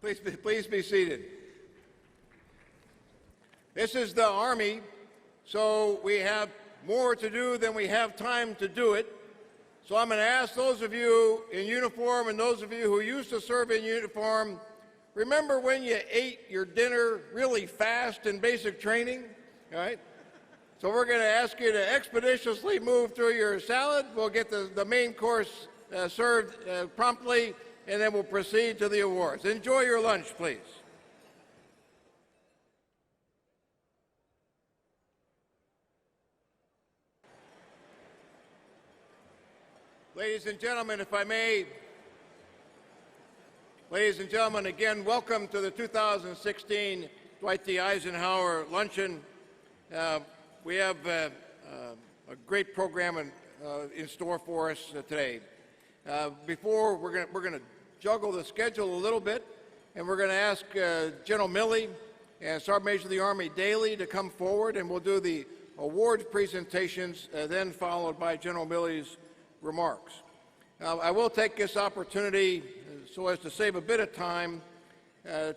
Please be seated. This is the Army, so we have more to do than we have time to do it. So I'm going to ask those of you in uniform and those of you who used to serve in uniform, remember when you ate your dinner really fast in basic training? All right? So we're going to ask you to expeditiously move through your salad. We'll get the main course served promptly, and then we'll proceed to the awards. Enjoy your lunch, please. Ladies and gentlemen, if I may, ladies and gentlemen, again, welcome to the 2016 Dwight D. Eisenhower Luncheon. We have a great program in store for us today. Before, we're going to juggle the schedule a little bit, and we're going to ask General Milley and Sergeant Major of the Army Daly to come forward, and we'll do the award presentations, then followed by General Milley's remarks. I will take this opportunity, so as to save a bit of time,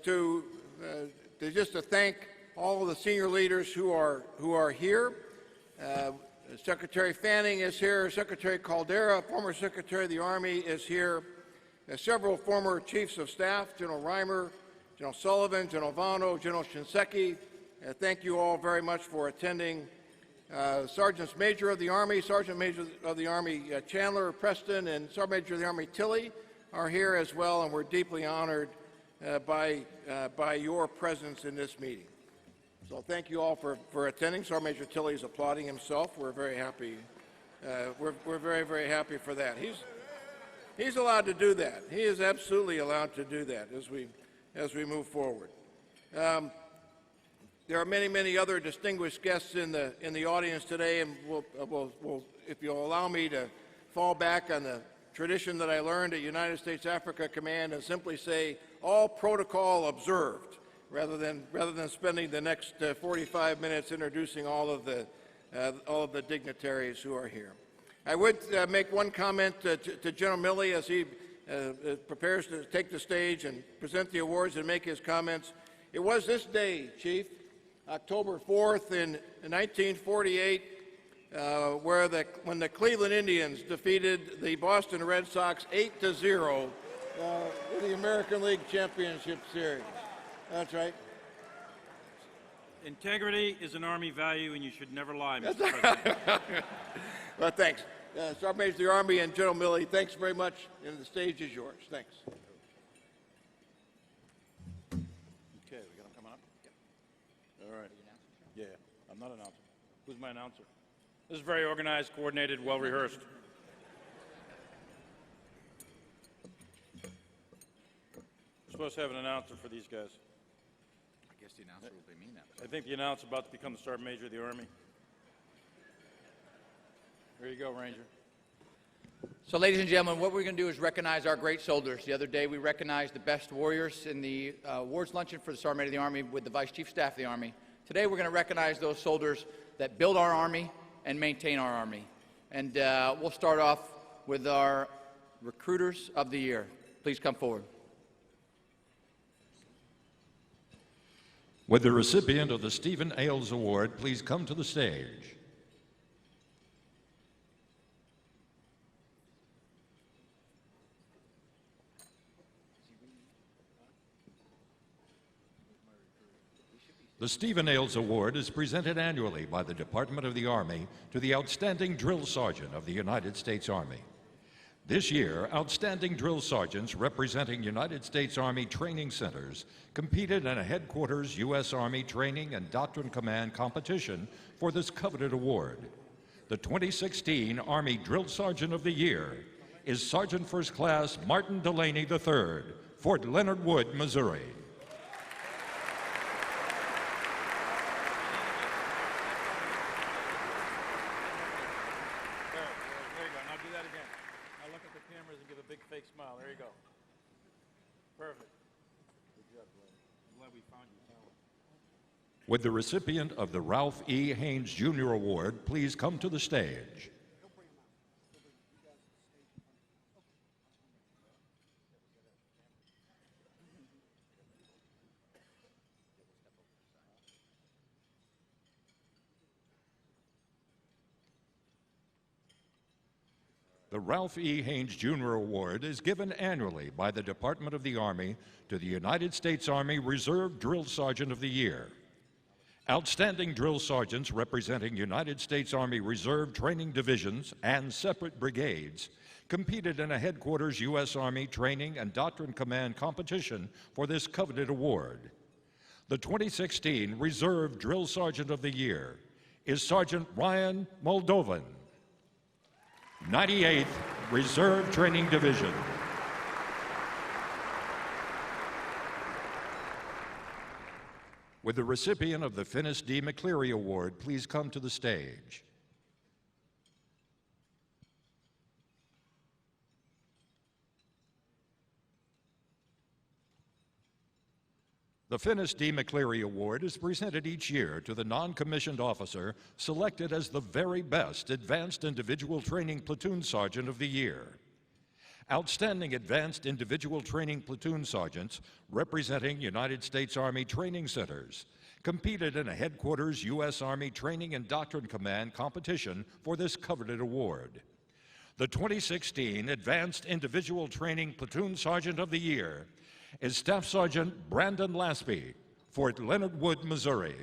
to thank all of the senior leaders who are here. Secretary Fanning is here. Secretary Caldera, former Secretary of the Army, is here. Several former Chiefs of Staff, General Reimer, General Sullivan, General Vano, General Shinseki. Thank you all very much for attending. Sergeants Major of the Army, Sergeant Major of the Army Chandler Preston, and Sergeant Major of the Army Tilley are here as well, and we're deeply honored by your presence in this meeting. So thank you all for attending. Sergeant Major Tilley is applauding himself. We're very happy. We're very, very happy for that. He's allowed to do that. He is absolutely allowed to do that as we move forward. There are many, many other distinguished guests in the audience today, and we'll, if you'll allow me to fall back on the tradition that I learned at United States Africa Command and simply say all protocol observed, rather than spending the next 45 minutes introducing all of the dignitaries who are here. I would make one comment to General Milley as he prepares to take the stage and present the awards and make his comments. It was this day, Chief, October 4th in 1948, when the Cleveland Indians defeated the Boston Red Sox 8-0 in the American League Championship Series. That's right. Integrity is an Army value, and you should never lie, Mr. President. Well, thanks. Sergeant Major of the Army and General Milley, thanks very much, and the stage is yours. Thanks. Okay, we got him coming up? Yeah. All right. Yeah, I'm not an announcer. Who's my announcer? This is very organized, coordinated, well-rehearsed. We're supposed to have an announcer for these guys. I guess the announcer will be me now. I think the announcer about to become the Sergeant Major of the Army. There you go, Ranger. So, ladies and gentlemen, what we're going to do is recognize our great soldiers. The other day, we recognized the best warriors in the awards luncheon for the Sergeant Major of the Army with the Vice Chief Staff of the Army. Today, we're going to recognize those soldiers that build our Army and maintain our Army. And we'll start off with our recruiters of the year. Please come forward. Would the recipient of the Stephen Ailes Award please come to the stage? The Stephen Ailes Award is presented annually by the Department of the Army to the Outstanding Drill Sergeant of the United States Army. This year, outstanding drill sergeants representing United States Army training centers competed in a headquarters U.S. Army Training and Doctrine Command competition for this coveted award. The 2016 Army Drill Sergeant of the Year is Sergeant First Class Martin Delaney III, Fort Leonard Wood, Missouri. Fake smile. There you go. Perfect. Good job, Dwight. I'm glad we found you talent. Would the recipient of the Ralph E. Haynes Jr. Award please come to the stage? the Ralph E. Haynes Jr. Award is given annually by the Department of the Army to the United States Army Reserve Drill Sergeant of the Year. Outstanding drill sergeants representing United States Army Reserve training divisions and separate brigades competed in a headquarters U.S. Army training and doctrine command competition for this coveted award. The 2016 Reserve Drill Sergeant of the Year is Sergeant Ryan Moldovan, 98th Reserve Training Division. Would the recipient of the Finis D. McCleary Award please come to the stage? The Finis D. McCleary Award is presented each year to the non-commissioned officer selected as the very best Advanced Individual Training Platoon Sergeant of the Year. Outstanding Advanced Individual Training Platoon Sergeants representing United States Army Training Centers competed in a headquarters U.S. Army Training and Doctrine Command competition for this coveted award. The 2016 Advanced Individual Training Platoon Sergeant of the Year is Staff Sergeant Brandon Laspey, Fort Leonard Wood, Missouri.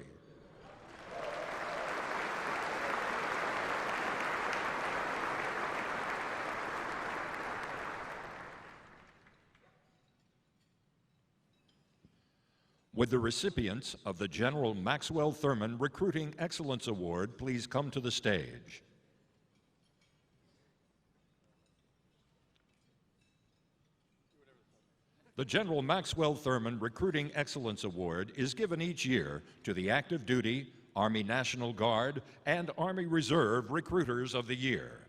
Would the recipients of the General Maxwell Thurman Recruiting Excellence Award please come to the stage? The General Maxwell Thurman Recruiting Excellence Award is given each year to the active duty, Army National Guard, and Army Reserve Recruiters of the Year.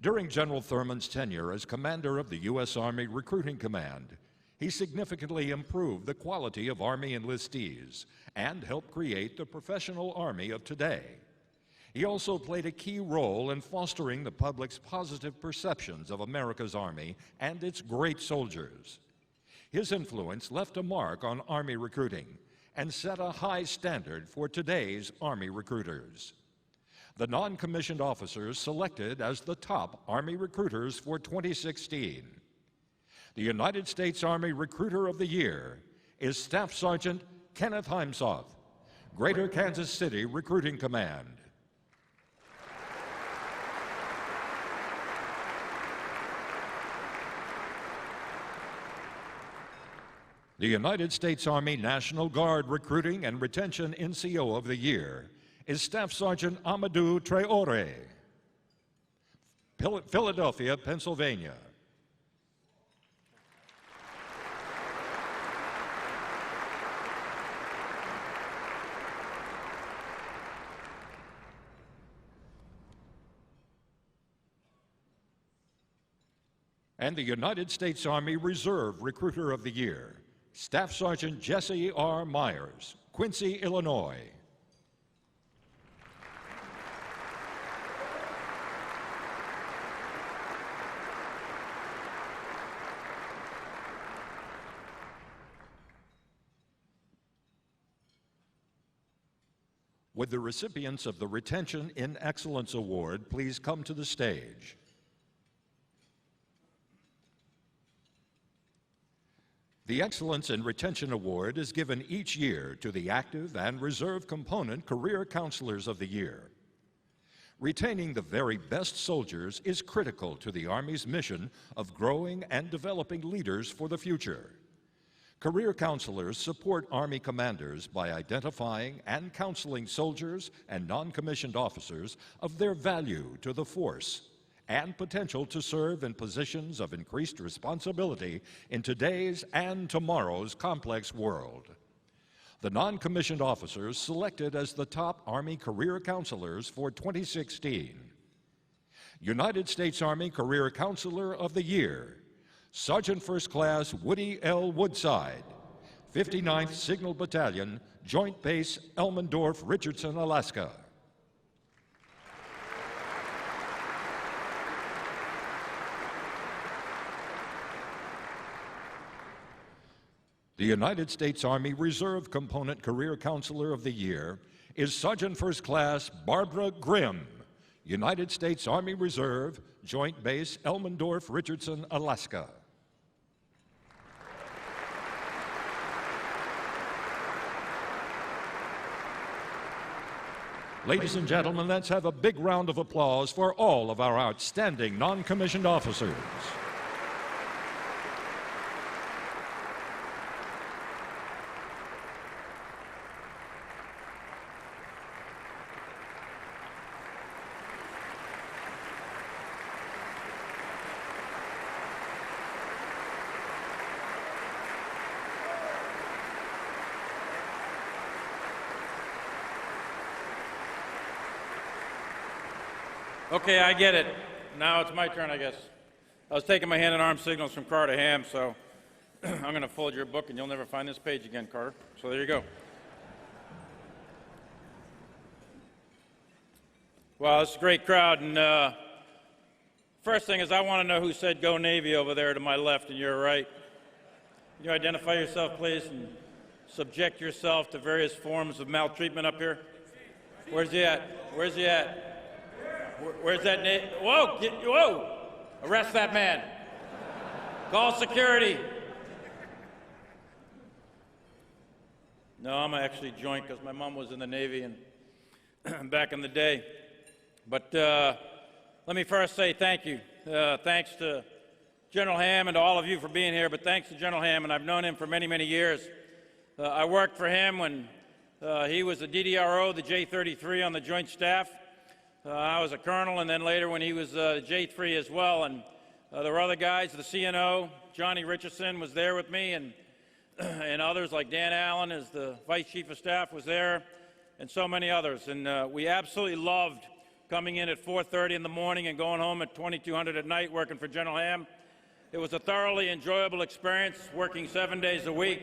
During General Thurman's tenure as commander of the U.S. Army Recruiting Command, he significantly improved the quality of Army enlistees and helped create the professional Army of today. He also played a key role in fostering the public's positive perceptions of America's Army and its great soldiers. His influence left a mark on Army recruiting and set a high standard for today's Army recruiters. The non-commissioned officers selected as the top Army recruiters for 2016. The United States Army Recruiter of the Year is Staff Sergeant Kenneth Heimsoth, Greater Kansas City Recruiting Command. The United States Army National Guard Recruiting and Retention NCO of the Year is Staff Sergeant Amadou Traore, Philadelphia, Pennsylvania. And the United States Army Reserve Recruiter of the Year, Staff Sergeant Jesse R. Myers, Quincy, Illinois. Would the recipients of the Retention in Excellence Award please come to the stage? The Excellence in Retention Award is given each year to the active and reserve component Career Counselors of the Year. Retaining the very best soldiers is critical to the Army's mission of growing and developing leaders for the future. Career counselors support Army commanders by identifying and counseling soldiers and non-commissioned officers of their value to the force and potential to serve in positions of increased responsibility in today's and tomorrow's complex world. The non-commissioned officers selected as the top Army Career Counselors for 2016. United States Army Career Counselor of the Year, Sergeant First Class Woody L. Woodside, 59th Signal Battalion, Joint Base Elmendorf, Richardson, Alaska. The United States Army Reserve Component Career Counselor of the Year is Sergeant First Class Barbara Grimm, United States Army Reserve, Joint Base Elmendorf, Richardson, Alaska. Ladies and gentlemen, let's have a big round of applause for all of our outstanding non-commissioned officers. Okay, I get it. Now it's my turn, I guess. I was taking my hand and arm signals from Carter Ham, so I'm going to fold your book and you'll never find this page again, Carter. So there you go. Wow, this is a great crowd. And first thing is I want to know who said go Navy over there to my left and your right. Can you identify yourself, please, and subject yourself to various forms of maltreatment up here? Where's he at? Where's he at? Where's that Navy? Whoa! Whoa! Arrest that man. Call security. No, I'm actually joint because my mom was in the Navy and back in the day. But let me first say thank you. Thanks to General Ham and to all of you for being here, but thanks to General Ham, and I've known him for many, many years. I worked for him when he was the DDRO, the J-33 on the Joint Staff. I was a colonel, and then later when he was J-3 as well. And there were other guys, the CNO, Johnny Richardson was there with me, and others like Dan Allen as the Vice Chief of Staff was there, and so many others. And we absolutely loved coming in at 4:30 in the morning and going home at 2200 at night working for General Ham. It was a thoroughly enjoyable experience, working 7 days a week.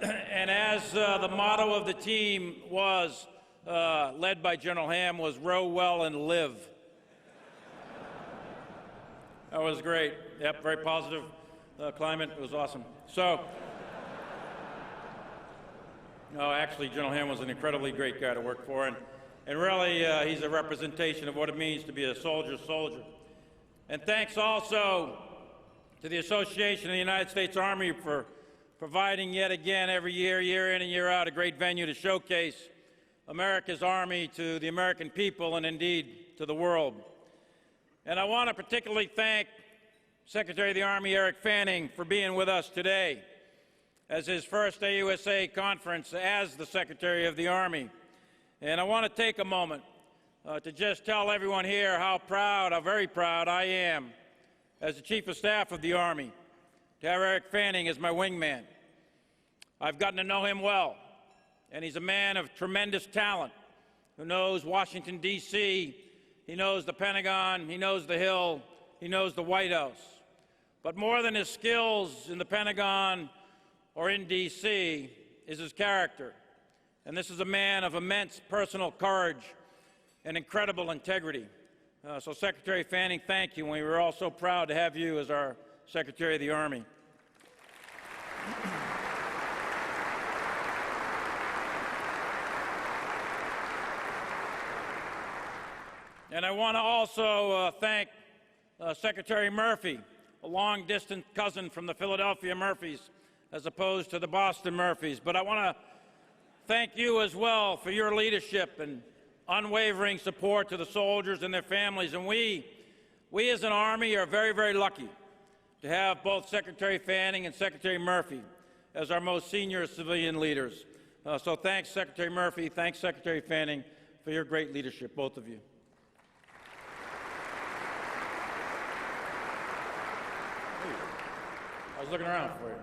And as the motto of the team was, led by General Ham, was row well and live. That was great. Yep, very positive climate. It was awesome. So, no, actually, General Ham was an incredibly great guy to work for, and really, he's a representation of what it means to be a soldier's soldier. And thanks also to the Association of the United States Army for providing yet again every year, year in and year out, a great venue to showcase America's Army to the American people and indeed to the world. And I want to particularly thank Secretary of the Army Eric Fanning for being with us today as his first AUSA conference as the Secretary of the Army. And I want to take a moment to just tell everyone here how very proud I am as the Chief of Staff of the Army to have Eric Fanning as my wingman. I've gotten to know him well, and he's a man of tremendous talent who knows Washington, D.C., he knows the Pentagon, he knows the Hill, he knows the White House. But more than his skills in the Pentagon or in D.C. is his character. And this is a man of immense personal courage and incredible integrity. So Secretary Fanning, thank you. And we were all so proud to have you as our Secretary of the Army. And I want to also thank Secretary Murphy, a long-distance cousin from the Philadelphia Murphys, as opposed to the Boston Murphys. But I want to thank you as well for your leadership and unwavering support to the soldiers and their families. And we as an Army are very, very lucky to have both Secretary Fanning and Secretary Murphy as our most senior civilian leaders. So thanks, Secretary Murphy. Thanks, Secretary Fanning, for your great leadership, both of you. I was looking around for you.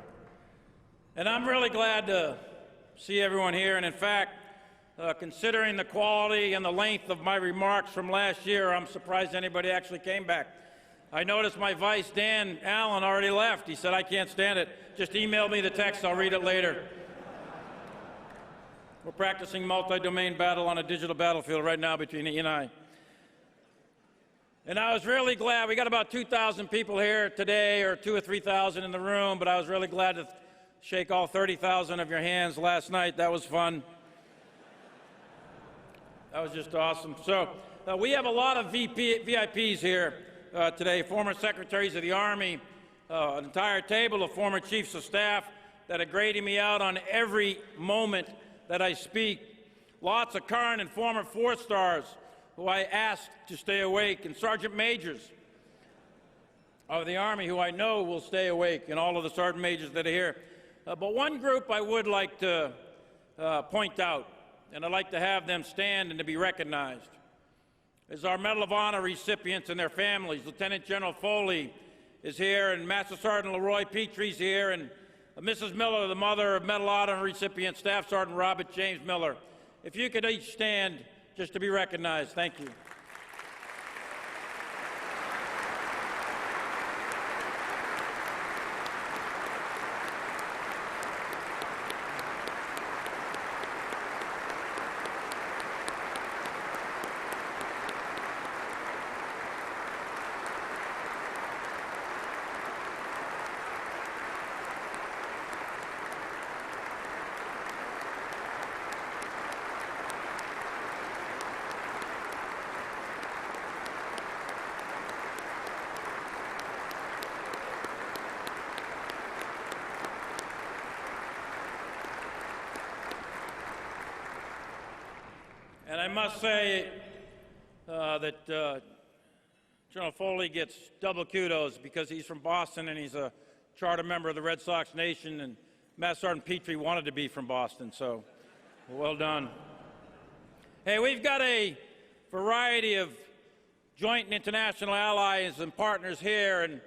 And I'm really glad to see everyone here. And in fact, considering the quality and the length of my remarks from last year, I'm surprised anybody actually came back. I noticed my vice, Dan Allen, already left. He said, I can't stand it. Just email me the text. I'll read it later. We're practicing multi-domain battle on a digital battlefield right now between he and I. And I was really glad. We got about 2,000 people here today, or 2,000 or 3,000 in the room, but I was really glad to shake all 30,000 of your hands last night. That was fun. That was just awesome. So We have a lot of VIPs here today, former secretaries of the Army, an entire table of former chiefs of staff that are grading me out on every moment that I speak. Lots of current and former four-stars who I asked to stay awake, and sergeant majors of the Army who I know will stay awake, and all of the sergeant majors that are here. But one group I would like to point out, and I'd like to have them stand and to be recognized, is our Medal of Honor recipients and their families. Lieutenant General Foley is here, and Master Sergeant Leroy Petrie's here, and Mrs. Miller, the mother of Medal of Honor recipient, Staff Sergeant Robert James Miller. If you could each stand just to be recognized. Thank you. And I must say that General Foley gets double kudos because he's from Boston and he's a charter member of the Red Sox Nation, and Master Sergeant Petrie wanted to be from Boston, so well done. Hey, we've got a variety of joint and international allies and partners here, and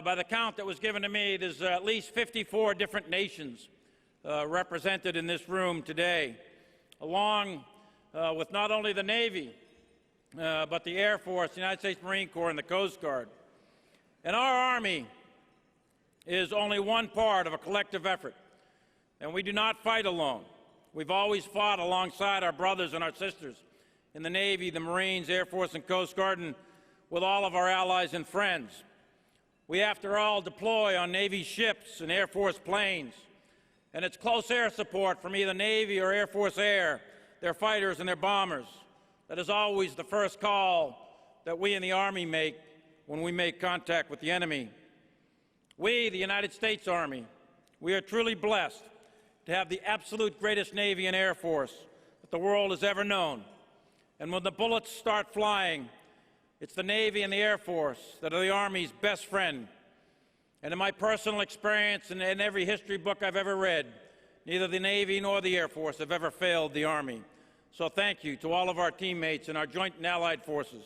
by the count that was given to me, there's at least 54 different nations represented in this room today, along with not only the Navy, but the Air Force, the United States Marine Corps, and the Coast Guard. And our Army is only one part of a collective effort, and we do not fight alone. We've always fought alongside our brothers and our sisters in the Navy, the Marines, Air Force, and Coast Guard, and with all of our allies and friends. We, after all, deploy on Navy ships and Air Force planes, and it's close air support from either Navy or Air Force Air, their fighters and their bombers. That is always the first call that we in the Army make when we make contact with the enemy. We, the United States Army, we are truly blessed to have the absolute greatest Navy and Air Force that the world has ever known. And when the bullets start flying, it's the Navy and the Air Force that are the Army's best friend. And in my personal experience and in every history book I've ever read, neither the Navy nor the Air Force have ever failed the Army. So thank you to all of our teammates in our joint and allied forces.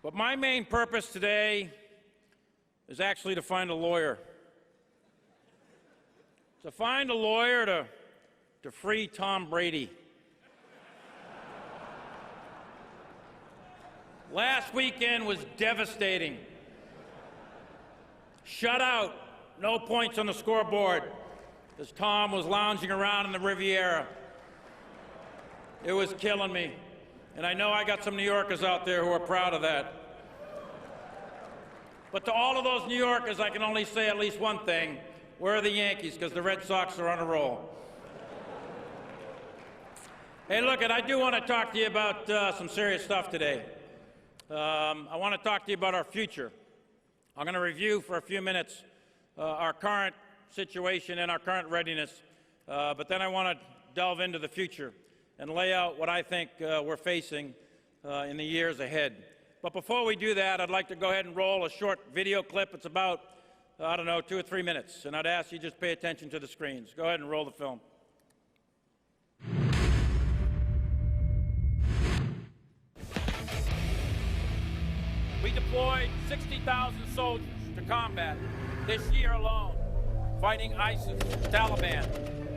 But my main purpose today is actually to find a lawyer. To find a lawyer to free Tom Brady. Last weekend was devastating. Shutout, no points on the scoreboard, as Tom was lounging around in the Riviera. It was killing me. And I know I got some New Yorkers out there who are proud of that. But to all of those New Yorkers, I can only say at least one thing. Where are the Yankees? Because the Red Sox are on a roll. Hey, look, I do want to talk to you about some serious stuff today. I want to talk to you about our future. I'm going to review for a few minutes our current situation and our current readiness, but then I want to delve into the future and lay out what I think we're facing in the years ahead. But before we do that, I'd like to go ahead and roll a short video clip. It's about, I don't know, 2 or 3 minutes, and I'd ask you just pay attention to the screens. Go ahead and roll the film. We deployed 60,000 soldiers to combat this year alone, fighting ISIS, Taliban,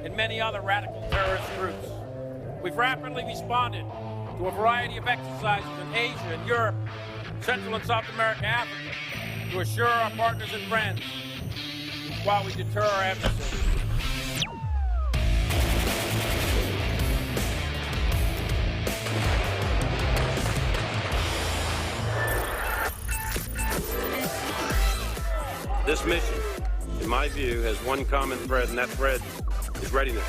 and many other radical terrorist groups. We've rapidly responded to a variety of exercises in Asia and Europe, Central and South America, Africa, to assure our partners and friends while we deter our adversaries. This mission in my view, has one common thread, and that thread is readiness.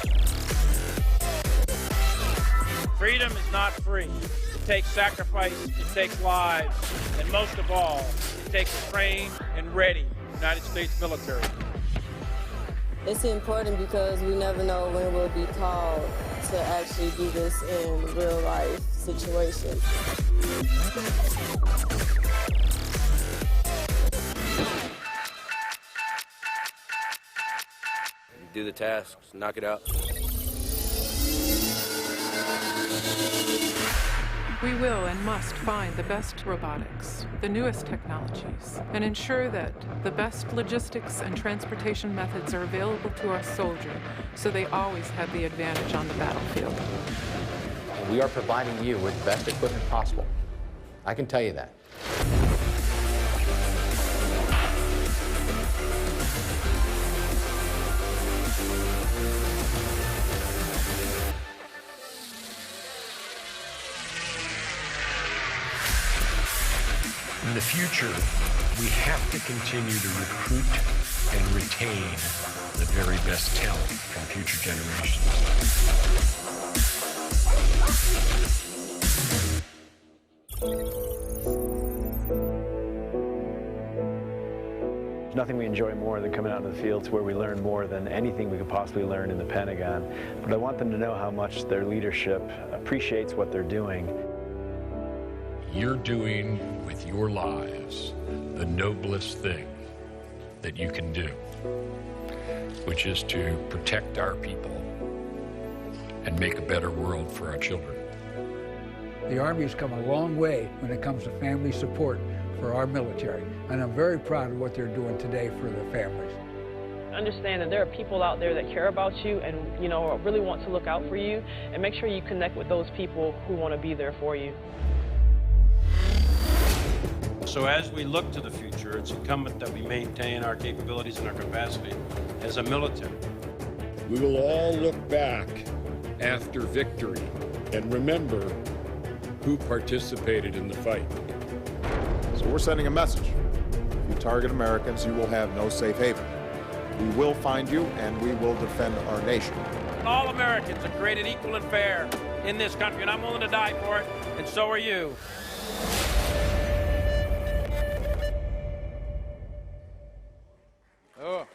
Freedom is not free. It takes sacrifice, it takes lives, and most of all, it takes a trained and ready United States military. It's important because we never know when we'll be called to actually do this in real life situations. Do the tasks, knock it out. We will and must find the best robotics, the newest technologies, and ensure that the best logistics and transportation methods are available to our soldier so they always have the advantage on the battlefield. We are providing you with the best equipment possible. I can tell you that. In the future, we have to continue to recruit and retain the very best talent from future generations. There's nothing we enjoy more than coming out in the fields where we learn more than anything we could possibly learn in the Pentagon. But I want them to know how much their leadership appreciates what they're doing. You're doing with your lives the noblest thing that you can do, which is to protect our people and make a better world for our children. The Army has come a long way when it comes to family support for our military, and I'm very proud of what they're doing today for the families. Understand that there are people out there that care about you and, really want to look out for you, and make sure you connect with those people who want to be there for you. So as we look to the future, it's incumbent that we maintain our capabilities and our capacity as a military. We will all look back after victory and remember who participated in the fight. So we're sending a message. If you target Americans, you will have no safe haven. We will find you and we will defend our nation. All Americans are created equal and fair in this country, and I'm willing to die for it, and so are you. Oh.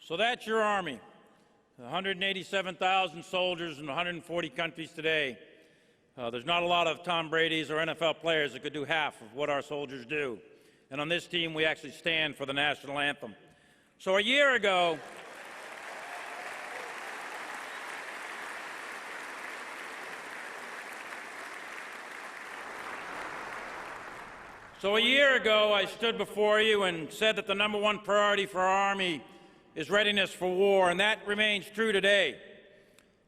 So that's your Army, 187,000 soldiers in 140 countries today. There's not a lot of Tom Brady's or NFL players that could do half of what our soldiers do. And on this team, we actually stand for the national anthem. So a year ago, I stood before you and said that the #1 priority for our Army is readiness for war, and that remains true today.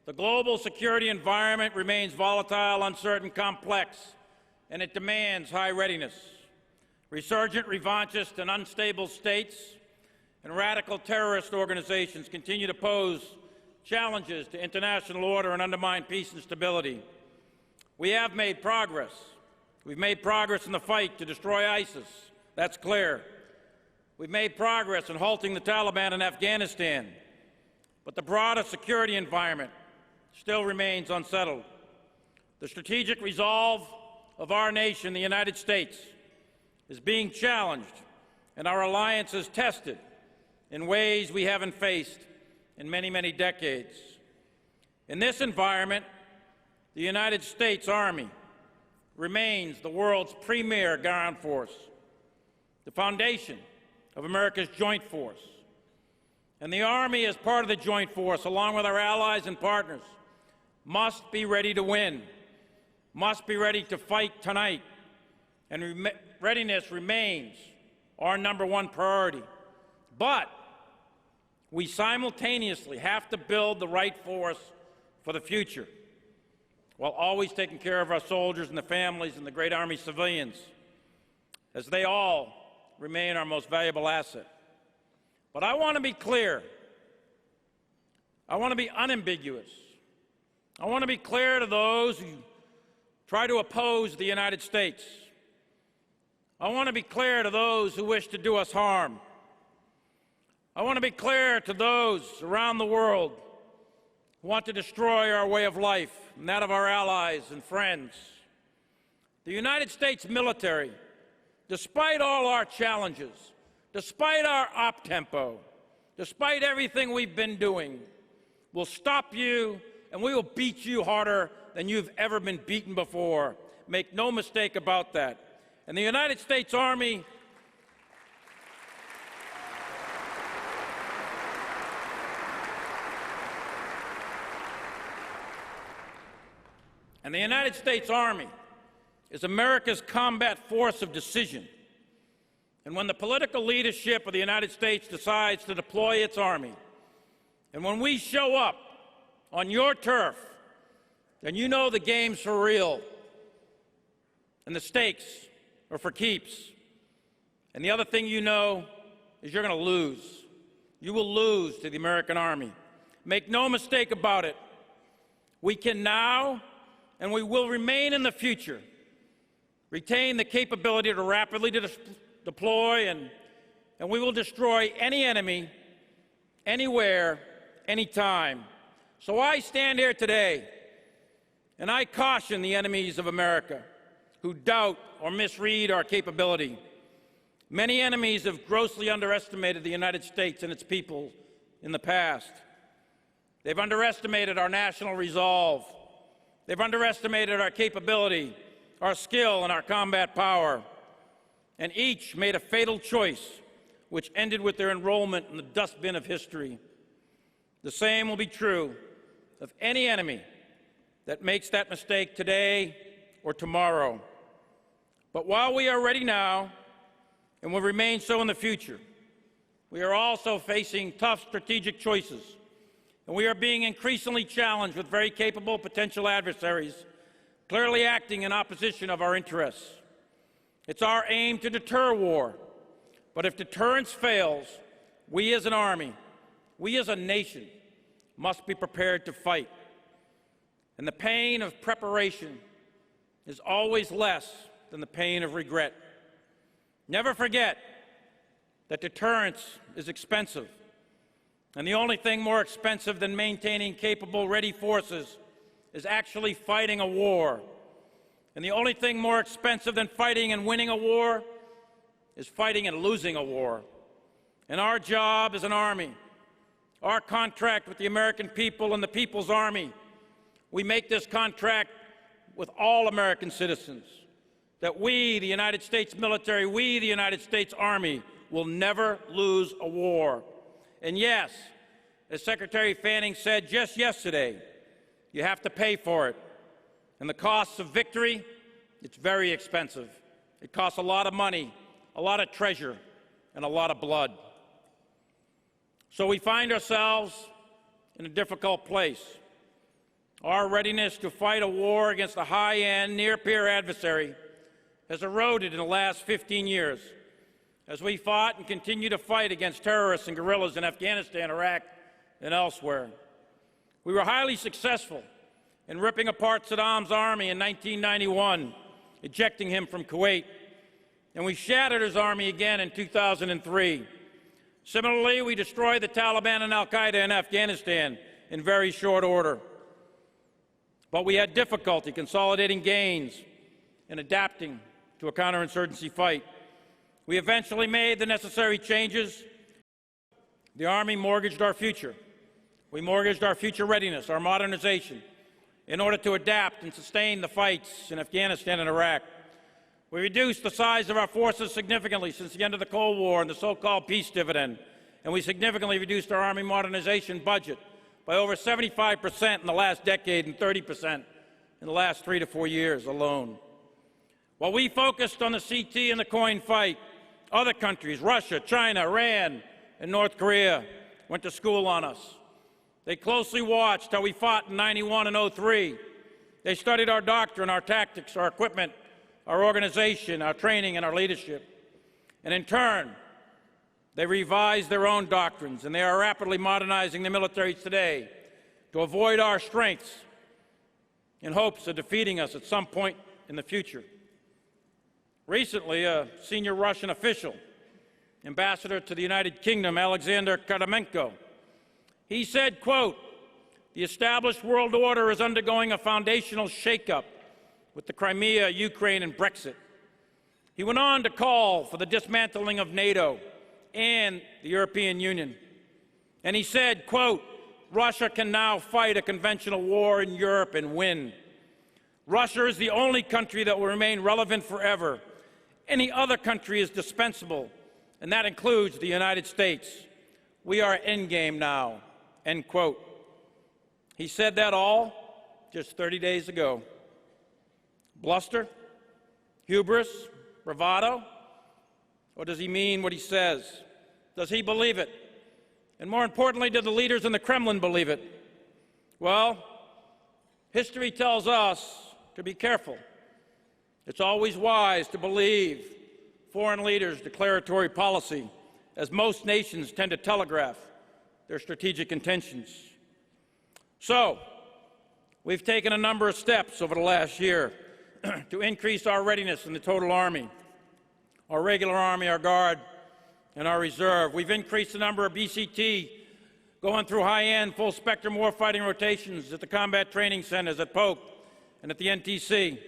The global security environment remains volatile, uncertain, complex, and it demands high readiness. Resurgent, revanchist, and unstable states and radical terrorist organizations continue to pose challenges to international order and undermine peace and stability. We have made progress. We've made progress in the fight to destroy ISIS. That's clear. We've made progress in halting the Taliban in Afghanistan. But the broader security environment still remains unsettled. The strategic resolve of our nation, the United States, is being challenged, and our alliance is tested in ways we haven't faced in many, many decades. In this environment, the United States Army remains the world's premier ground force, the foundation of America's joint force. And the Army, as part of the joint force, along with our allies and partners, must be ready to win, must be ready to fight tonight. And readiness remains our #1 priority. But we simultaneously have to build the right force for the future, while always taking care of our soldiers and the families and the great Army civilians, as they all remain our most valuable asset. But I want to be clear. I want to be unambiguous. I want to be clear to those who try to oppose the United States. I want to be clear to those who wish to do us harm. I want to be clear to those around the world who want to destroy our way of life and that of our allies and friends. The United States military, despite all our challenges, despite our op-tempo, despite everything we've been doing, will stop you and we will beat you harder than you've ever been beaten before. Make no mistake about that. And the United States Army is America's combat force of decision. And when the political leadership of the United States decides to deploy its army, and when we show up on your turf, then you know the game's for real, and the stakes are for keeps. And the other thing you know is you're going to lose. You will lose to the American Army. Make no mistake about it. We can now, and we will remain in the future, retain the capability to rapidly deploy, and we will destroy any enemy, anywhere, anytime. So I stand here today, and I caution the enemies of America who doubt or misread our capability. Many enemies have grossly underestimated the United States and its people in the past. They've underestimated our national resolve. They've underestimated our capability, our skill, and our combat power. And each made a fatal choice, which ended with their enrollment in the dustbin of history. The same will be true of any enemy that makes that mistake today or tomorrow. But while we are ready now, and will remain so in the future, we are also facing tough strategic choices, and we are being increasingly challenged with very capable potential adversaries, clearly acting in opposition of our interests. It's our aim to deter war, but if deterrence fails, we as an army, we as a nation, must be prepared to fight. And the pain of preparation is always less than the pain of regret. Never forget that deterrence is expensive, and the only thing more expensive than maintaining capable, ready forces is actually fighting a war. And the only thing more expensive than fighting and winning a war is fighting and losing a war. And our job as an army, our contract with the American people and the People's Army, we make this contract with all American citizens, that we, the United States military, we, the United States Army, will never lose a war. And yes, as Secretary Fanning said just yesterday, you have to pay for it. And the costs of victory, it's very expensive. It costs a lot of money, a lot of treasure, and a lot of blood. So we find ourselves in a difficult place. Our readiness to fight a war against a high-end, near-peer adversary has eroded in the last 15 years as we fought and continue to fight against terrorists and guerrillas in Afghanistan, Iraq, and elsewhere. We were highly successful in ripping apart Saddam's army in 1991, ejecting him from Kuwait, and we shattered his army again in 2003. Similarly, we destroyed the Taliban and al-Qaeda in Afghanistan in very short order. But we had difficulty consolidating gains and adapting to a counterinsurgency fight. We eventually made the necessary changes. The Army mortgaged our future. We mortgaged our future readiness, our modernization, in order to adapt and sustain the fights in Afghanistan and Iraq. We reduced the size of our forces significantly since the end of the Cold War and the so-called peace dividend, and we significantly reduced our Army modernization budget by over 75% in the last decade and 30% in the last 3 to 4 years alone. While we focused on the CT and the coin fight, other countries, Russia, China, Iran, and North Korea, went to school on us. They closely watched how we fought in 91 and 03. They studied our doctrine, our tactics, our equipment, our organization, our training, and our leadership. And in turn, they revised their own doctrines, and they are rapidly modernizing the militaries today to avoid our strengths in hopes of defeating us at some point in the future. Recently, a senior Russian official, ambassador to the United Kingdom, Alexander Karamenko, he said, quote, "The established world order is undergoing a foundational shakeup with the Crimea, Ukraine, and Brexit." He went on to call for the dismantling of NATO and the European Union. And he said, quote, "Russia can now fight a conventional war in Europe and win. Russia is the only country that will remain relevant forever. Any other country is dispensable, and that includes the United States. We are endgame now," end quote. He said that all just 30 days ago. Bluster? Hubris? Bravado? Or does he mean what he says? Does he believe it? And more importantly, do the leaders in the Kremlin believe it? Well, history tells us to be careful. It's always wise to believe foreign leaders' declaratory policy, as most nations tend to telegraph their strategic intentions. So, we've taken a number of steps over the last year to increase our readiness in the total Army, our regular Army, our Guard, and our Reserve. We've increased the number of BCT going through high-end, full-spectrum warfighting rotations at the combat training centers at Polk and at the NTC.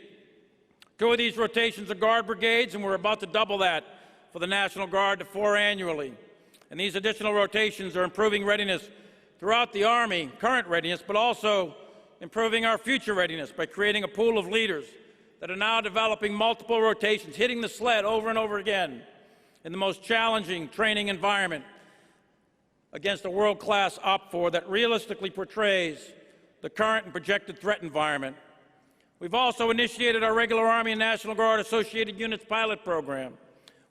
2 of these rotations are Guard brigades, and we're about to double that for the National Guard to 4 annually. And these additional rotations are improving readiness throughout the Army, current readiness, but also improving our future readiness by creating a pool of leaders that are now developing multiple rotations, hitting the sled over and over again in the most challenging training environment against a world-class OPFOR that realistically portrays the current and projected threat environment. We've also initiated our regular Army and National Guard Associated Units pilot program,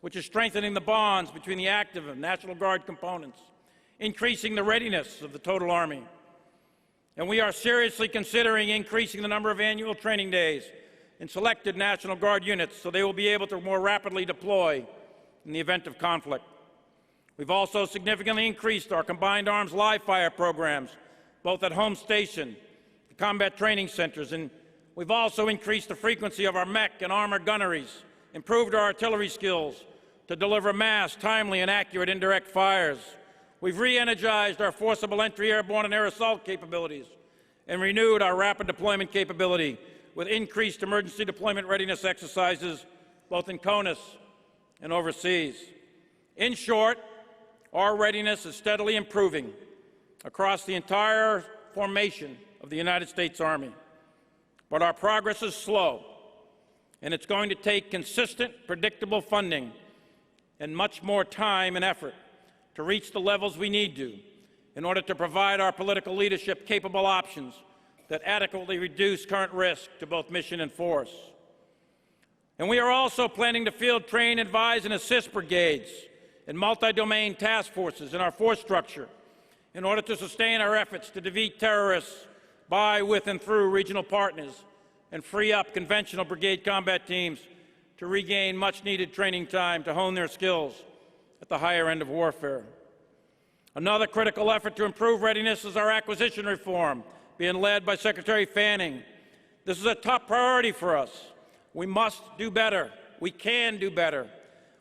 which is strengthening the bonds between the active and National Guard components, increasing the readiness of the total Army. And we are seriously considering increasing the number of annual training days in selected National Guard units so they will be able to more rapidly deploy in the event of conflict. We've also significantly increased our combined arms live fire programs, both at home station, the combat training centers, and we've also increased the frequency of our mech and armored gunneries, improved our artillery skills to deliver mass, timely, and accurate indirect fires. We've re-energized our forcible entry airborne and air assault capabilities and renewed our rapid deployment capability with increased emergency deployment readiness exercises, both in CONUS and overseas. In short, our readiness is steadily improving across the entire formation of the United States Army. But our progress is slow, and it's going to take consistent, predictable funding and much more time and effort to reach the levels we need to in order to provide our political leadership capable options that adequately reduce current risk to both mission and force. And we are also planning to field, train, advise, and assist brigades and multi-domain task forces in our force structure in order to sustain our efforts to defeat terrorists by, with, and through regional partners and free up conventional brigade combat teams to regain much-needed training time to hone their skills at the higher end of warfare. Another critical effort to improve readiness is our acquisition reform, being led by Secretary Fanning. This is a top priority for us. We must do better. We can do better.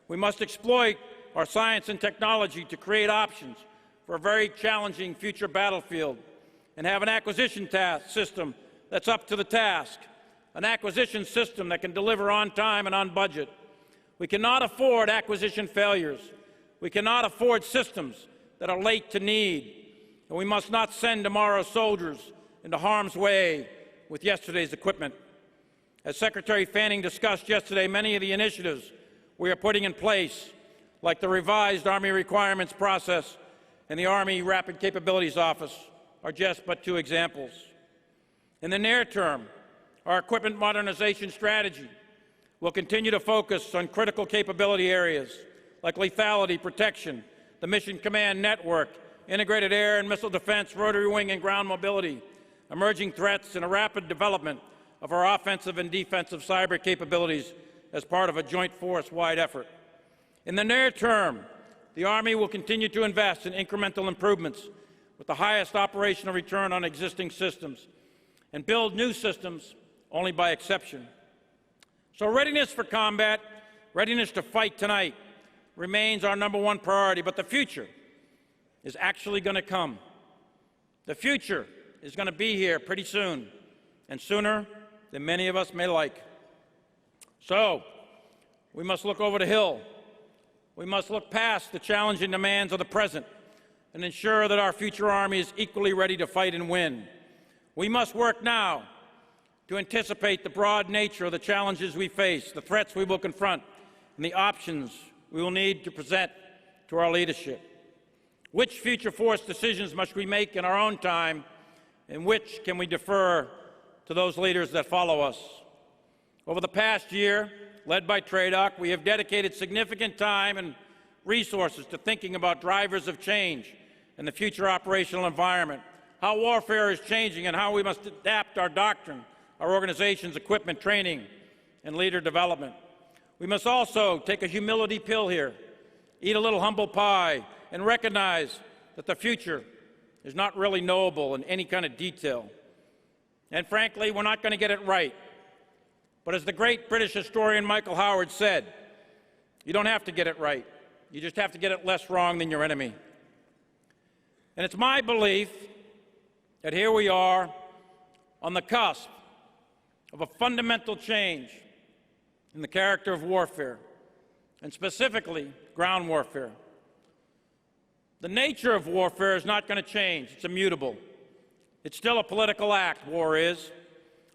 We must exploit our science and technology to create options for a very challenging future battlefield and have an acquisition system that's up to the task, an acquisition system that can deliver on time and on budget. We cannot afford acquisition failures. We cannot afford systems that are late to need, and we must not send tomorrow's soldiers into harm's way with yesterday's equipment. As Secretary Fanning discussed yesterday, many of the initiatives we are putting in place, like the revised Army requirements process and the Army Rapid Capabilities Office, are just but 2 examples. In the near term, our equipment modernization strategy will continue to focus on critical capability areas like lethality protection, the Mission Command Network, integrated air and missile defense, rotary wing and ground mobility, emerging threats, and a rapid development of our offensive and defensive cyber capabilities as part of a joint force-wide effort. In the near term, the Army will continue to invest in incremental improvements with the highest operational return on existing systems. and build new systems only by exception. So readiness for combat, readiness to fight tonight remains our #1 priority, but the future is actually going to come. The future is going to be here pretty soon, and sooner than many of us may like. So we must look over the hill. We must look past the challenging demands of the present and ensure that our future Army is equally ready to fight and win. We must work now to anticipate the broad nature of the challenges we face, the threats we will confront, and the options we will need to present to our leadership. Which future force decisions must we make in our own time, and which can we defer to those leaders that follow us? Over the past year, led by TRADOC, we have dedicated significant time and resources to thinking about drivers of change in the future operational environment, how warfare is changing and how we must adapt our doctrine, our organization's equipment, training, and leader development. We must also take a humility pill here, eat a little humble pie, and recognize that the future is not really knowable in any kind of detail. And frankly, we're not going to get it right. But as the great British historian Michael Howard said, you don't have to get it right. You just have to get it less wrong than your enemy. And it's my belief that here we are on the cusp of a fundamental change in the character of warfare, and specifically ground warfare. The nature of warfare is not going to change. It's immutable. It's still a political act, war is,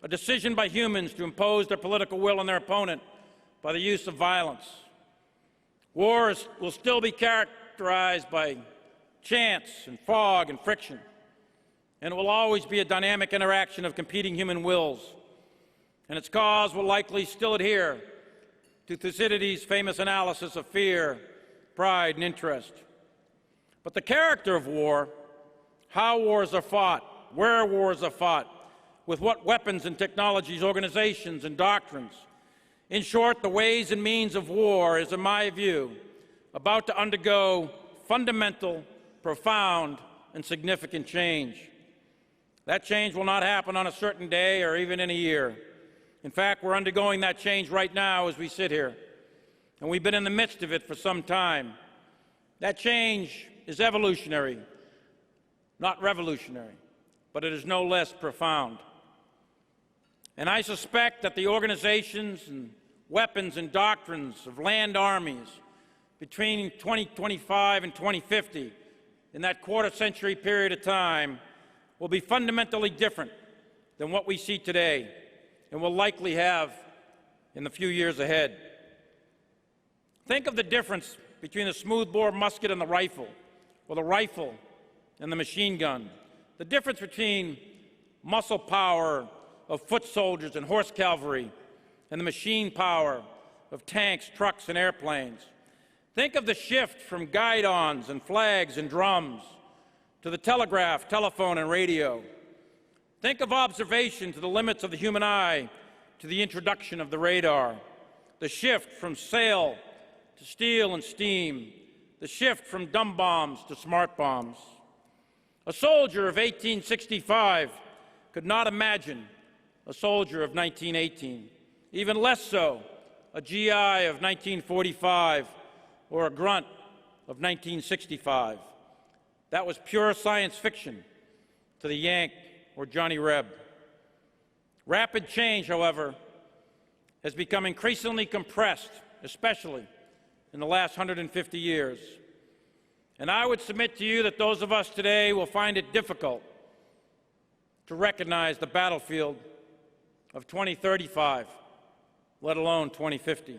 a decision by humans to impose their political will on their opponent by the use of violence. War will still be characterized by chance and fog and friction, and it will always be a dynamic interaction of competing human wills, and its cause will likely still adhere to Thucydides' famous analysis of fear, pride, and interest. But the character of war, how wars are fought, where wars are fought, with what weapons and technologies, organizations, and doctrines. In short, the ways and means of war is, in my view, about to undergo fundamental, profound, and significant change. That change will not happen on a certain day or even in a year. In fact, we're undergoing that change right now as we sit here, and we've been in the midst of it for some time. That change is evolutionary, not revolutionary, but it is no less profound. And I suspect that the organizations and weapons and doctrines of land armies between 2025 and 2050, in that quarter-century period of time, will be fundamentally different than what we see today, and will likely have in the few years ahead. Think of the difference between the smoothbore musket and the rifle, or the rifle and the machine gun. The difference between muscle power of foot soldiers and horse cavalry and the machine power of tanks, trucks, and airplanes. Think of the shift from guidons and flags and drums to the telegraph, telephone, and radio. Think of observation to the limits of the human eye, to the introduction of the radar, the shift from sail to steel and steam, the shift from dumb bombs to smart bombs. A soldier of 1865 could not imagine a soldier of 1918, even less so a GI of 1945 or a grunt of 1965. That was pure science fiction to the Yank or Johnny Reb. Rapid change, however, has become increasingly compressed, especially in the last 150 years. And I would submit to you that those of us today will find it difficult to recognize the battlefield of 2035, let alone 2050.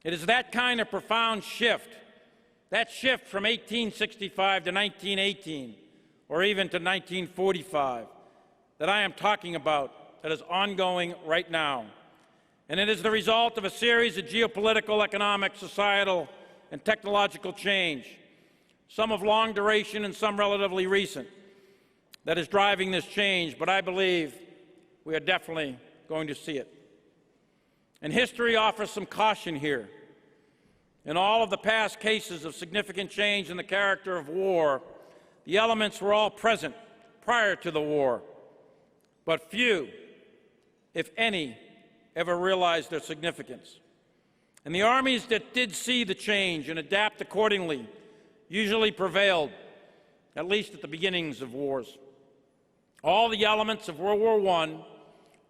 It is that kind of profound shift, that shift from 1865 to 1918, or even to 1945, that I am talking about, that is ongoing right now. And it is the result of a series of geopolitical, economic, societal, and technological change, some of long duration and some relatively recent, that is driving this change, but I believe we are definitely going to see it. And history offers some caution here. In all of the past cases of significant change in the character of war, the elements were all present prior to the war. but few, if any, ever realized their significance. And the armies that did see the change and adapt accordingly usually prevailed, at least at the beginnings of wars. All the elements of World War I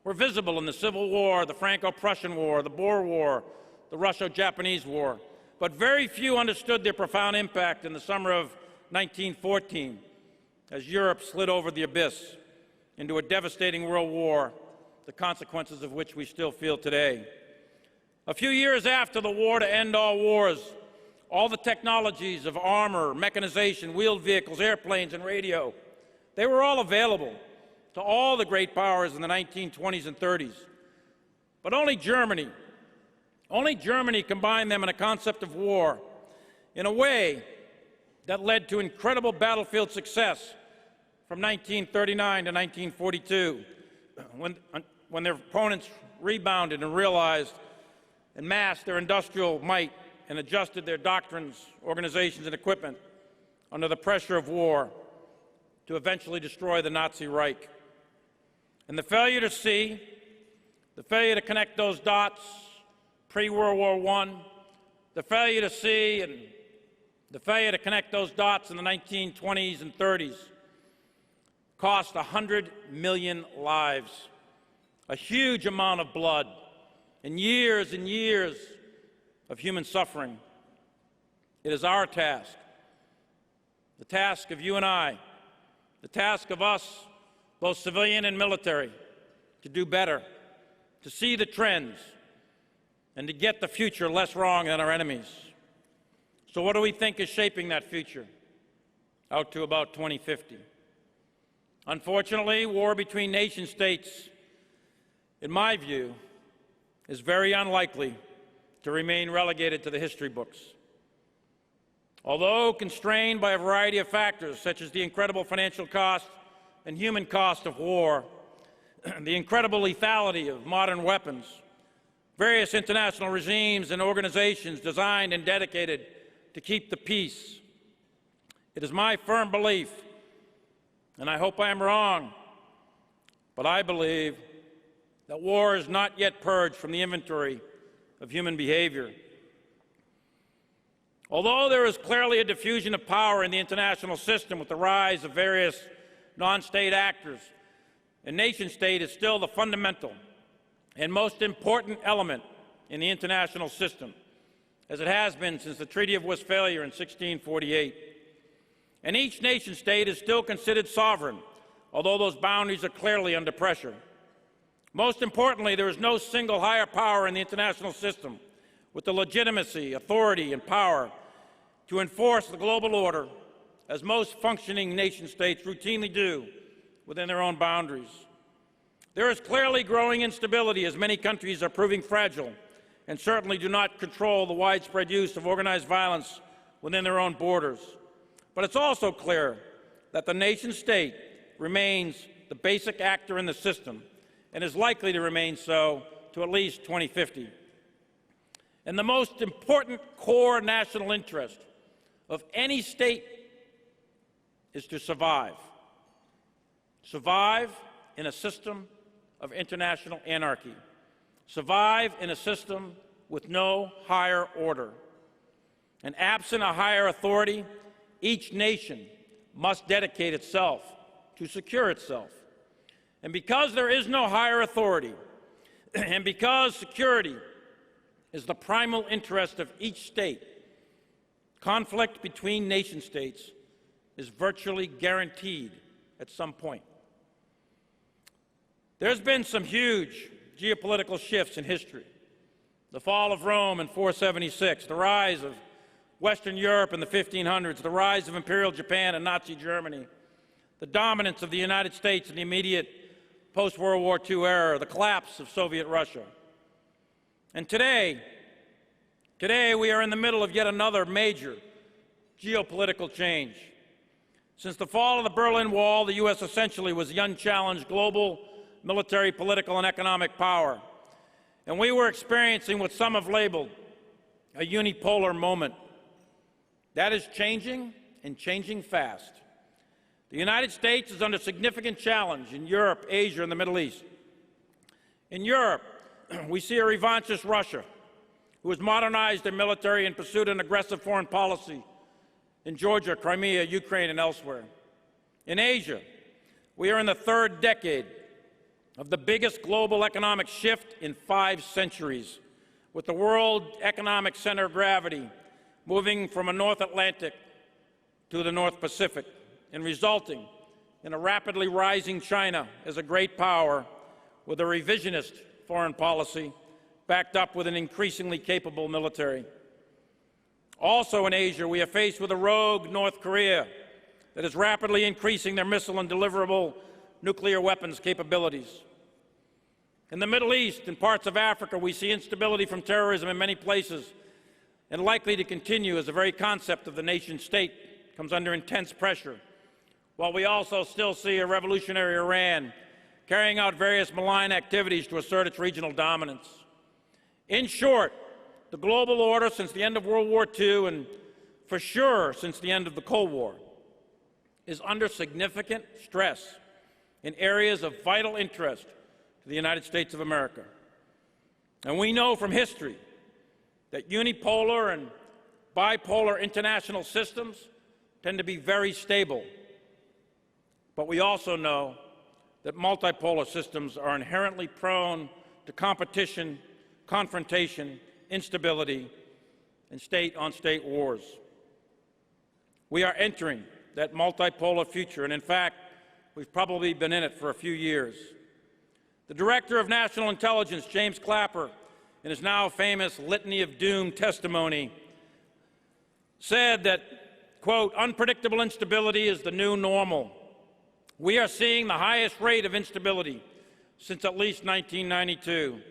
were visible in the Civil War, the Franco-Prussian War, the Boer War, the Russo-Japanese War, but very few understood their profound impact in the summer of 1914 as Europe slid over the abyss into a devastating world war, the consequences of which we still feel today. A few years after the war to end all wars, all the technologies of armor, mechanization, wheeled vehicles, airplanes, and radio, they were all available to all the great powers in the 1920s and 30s. But only Germany combined them in a concept of war in a way that led to incredible battlefield success from 1939 to 1942, when their opponents rebounded and realized and massed their industrial might and adjusted their doctrines, organizations, and equipment under the pressure of war to eventually destroy the Nazi Reich. And the failure to see, the failure to connect those dots pre-World War I, the failure to see and the failure to connect those dots in the 1920s and 30s cost 100 million lives, a huge amount of blood, and years of human suffering. It is our task, the task of you and I, the task of us, both civilian and military, to do better, to see the trends, and to get the future less wrong than our enemies. So what do we think is shaping that future out to about 2050? Unfortunately, war between nation states, in my view, is very unlikely to remain relegated to the history books. Although constrained by a variety of factors, such as the incredible financial cost and human cost of war, the incredible lethality of modern weapons, various international regimes and organizations designed and dedicated to keep the peace, it is my firm belief, and I hope I am wrong, but I believe that war is not yet purged from the inventory of human behavior. Although there is clearly a diffusion of power in the international system with the rise of various non-state actors, a nation-state is still the fundamental and most important element in the international system, as it has been since the Treaty of Westphalia in 1648. And each nation-state is still considered sovereign, although those boundaries are clearly under pressure. Most importantly, there is no single higher power in the international system with the legitimacy, authority, and power to enforce the global order, as most functioning nation-states routinely do within their own boundaries. There is clearly growing instability as many countries are proving fragile and certainly do not control the widespread use of organized violence within their own borders. But it's also clear that the nation-state remains the basic actor in the system and is likely to remain so to at least 2050. And the most important core national interest of any state is to survive. Survive in a system of international anarchy. Survive in a system with no higher order. And absent a higher authority, each nation must dedicate itself to secure itself. And because there is no higher authority, and because security is the primal interest of each state, conflict between nation-states is virtually guaranteed at some point. There's been some huge geopolitical shifts in history. The fall of Rome in 476, the rise of Western Europe in the 1500s, the rise of Imperial Japan and Nazi Germany, the dominance of the United States in the immediate post-World War II era, the collapse of Soviet Russia. And today we are in the middle of yet another major geopolitical change. Since the fall of the Berlin Wall, the U.S. essentially was the unchallenged global military, political, and economic power. And we were experiencing what some have labeled a unipolar moment. That is changing, and changing fast. The United States is under significant challenge in Europe, Asia, and the Middle East. In Europe, we see a revanchist Russia, who has modernized their military and pursued an aggressive foreign policy in Georgia, Crimea, Ukraine, and elsewhere. In Asia, we are in the third decade of the biggest global economic shift in 5 centuries, with the world economic center of gravity moving from a North Atlantic to the North Pacific, and resulting in a rapidly rising China as a great power with a revisionist foreign policy backed up with an increasingly capable military. Also in Asia, we are faced with a rogue North Korea that is rapidly increasing their missile and deliverable nuclear weapons capabilities. In the Middle East and parts of Africa, we see instability from terrorism in many places, and likely to continue as the very concept of the nation state comes under intense pressure, while we also still see a revolutionary Iran carrying out various malign activities to assert its regional dominance. In short, the global order since the end of World War II, and for sure since the end of the Cold War, is under significant stress in areas of vital interest to the United States of America. And we know from history that unipolar and bipolar international systems tend to be very stable. But we also know that multipolar systems are inherently prone to competition, confrontation, instability, and state-on-state wars. We are entering that multipolar future, and in fact, we've probably been in it for a few years. The Director of National Intelligence, James Clapper, in his now famous Litany of Doom testimony, said that, quote, "Unpredictable instability is the new normal. We are seeing the highest rate of instability since at least 1992,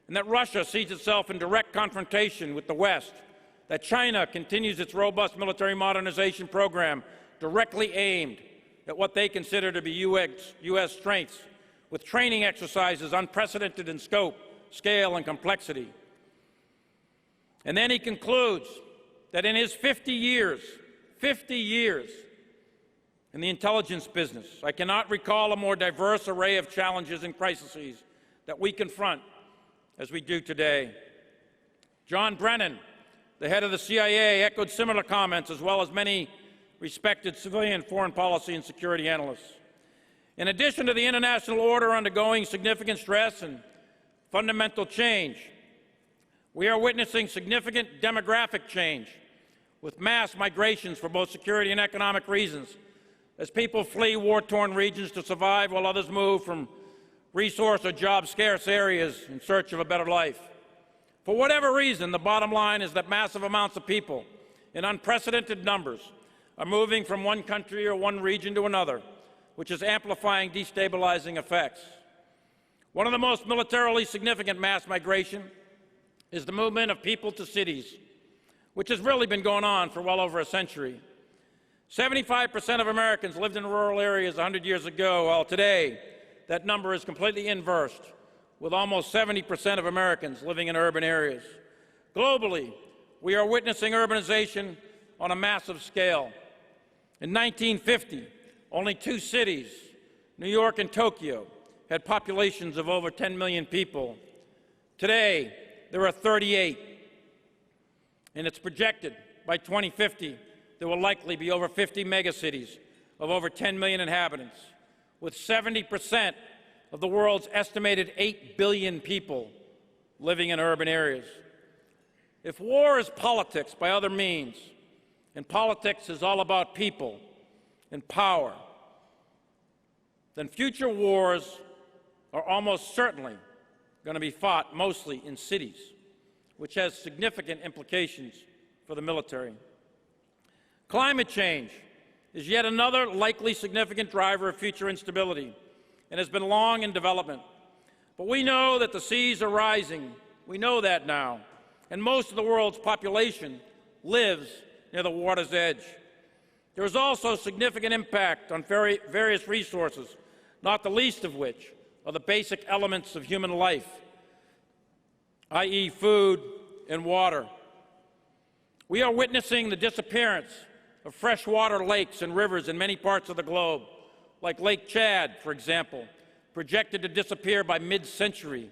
and that Russia sees itself in direct confrontation with the West, that China continues its robust military modernization program directly aimed at what they consider to be U.S. strengths, with training exercises unprecedented in scope, scale, and complexity." And then he concludes that in his 50 years in the intelligence business, I cannot recall a more diverse array of challenges and crises that we confront as we do today. John Brennan, the head of the CIA, echoed similar comments, as well as many respected civilian foreign policy and security analysts. In addition to the international order undergoing significant stress and fundamental change, we are witnessing significant demographic change, with mass migrations for both security and economic reasons, as people flee war-torn regions to survive while others move from resource or job-scarce areas in search of a better life. For whatever reason, the bottom line is that massive amounts of people in unprecedented numbers are moving from one country or one region to another, which is amplifying destabilizing effects. One of the most militarily significant mass migration is the movement of people to cities, which has really been going on for well over a century. 75% of Americans lived in rural areas 100 years ago, while today that number is completely inversed, with almost 70% of Americans living in urban areas. Globally, we are witnessing urbanization on a massive scale. In 1950, only 2 cities, New York and Tokyo, had populations of over 10 million people. Today, there are 38, and it's projected by 2050 there will likely be over 50 megacities of over 10 million inhabitants, with 70% of the world's estimated 8 billion people living in urban areas. If war is politics by other means, and politics is all about people and power, then future wars are almost certainly going to be fought mostly in cities, which has significant implications for the military. Climate change is yet another likely significant driver of future instability and has been long in development. But we know that the seas are rising. We know that now. And most of the world's population lives near the water's edge. There is also significant impact on various resources, not the least of which are the basic elements of human life, i.e. food and water. We are witnessing the disappearance of freshwater lakes and rivers in many parts of the globe, like Lake Chad, for example, projected to disappear by mid-century.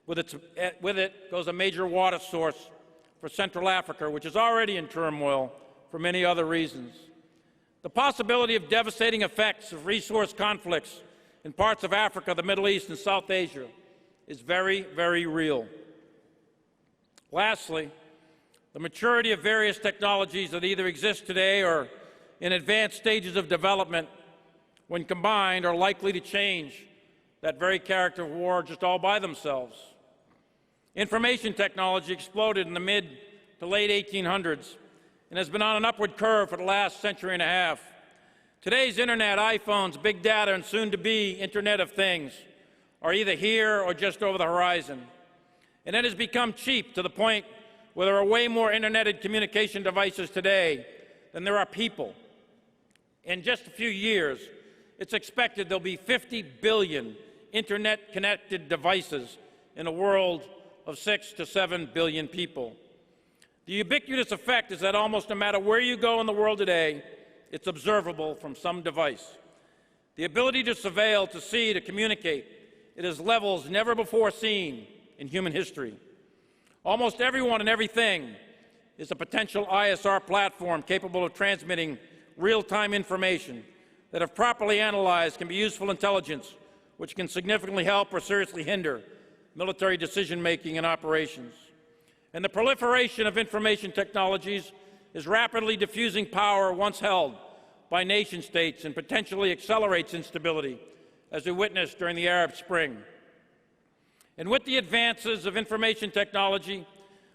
With it goes a major water source for Central Africa, which is already in turmoil for many other reasons. The possibility of devastating effects of resource conflicts in parts of Africa, the Middle East, and South Asia is very, very real. Lastly, the maturity of various technologies that either exist today or in advanced stages of development, when combined, are likely to change that very character of war just all by themselves. Information technology exploded in the mid to late 1800s and has been on an upward curve for the last century and a half. Today's internet, iPhones, big data, and soon-to-be Internet of Things are either here or just over the horizon. And it has become cheap to the point where there are way more interneted communication devices today than there are people. In just a few years, it's expected there'll be 50 billion internet-connected devices in a world of 6 to 7 billion people. The ubiquitous effect is that almost no matter where you go in the world today, it's observable from some device. The ability to surveil, to see, to communicate, it is levels never before seen in human history. Almost everyone and everything is a potential ISR platform capable of transmitting real-time information that, if properly analyzed, can be useful intelligence which can significantly help or seriously hinder military decision-making and operations. And the proliferation of information technologies is rapidly diffusing power once held by nation-states and potentially accelerates instability, as we witnessed during the Arab Spring. And with the advances of information technology,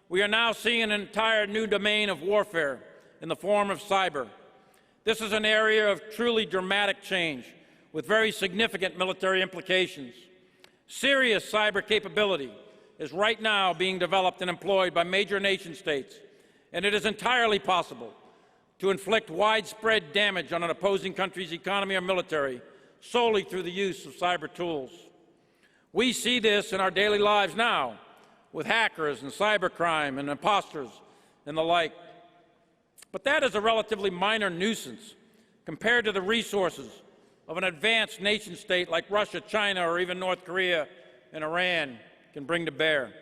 we are now seeing an entire new domain of warfare in the form of cyber. This is an area of truly dramatic change with very significant military implications. Serious cyber capability is right now being developed and employed by major nation-states, and it is entirely possible to inflict widespread damage on an opposing country's economy or military solely through the use of cyber tools. We see this in our daily lives now with hackers and cybercrime and imposters and the like. But that is a relatively minor nuisance compared to the resources of an advanced nation-state like Russia, China, or even North Korea and Iran can bring to bear.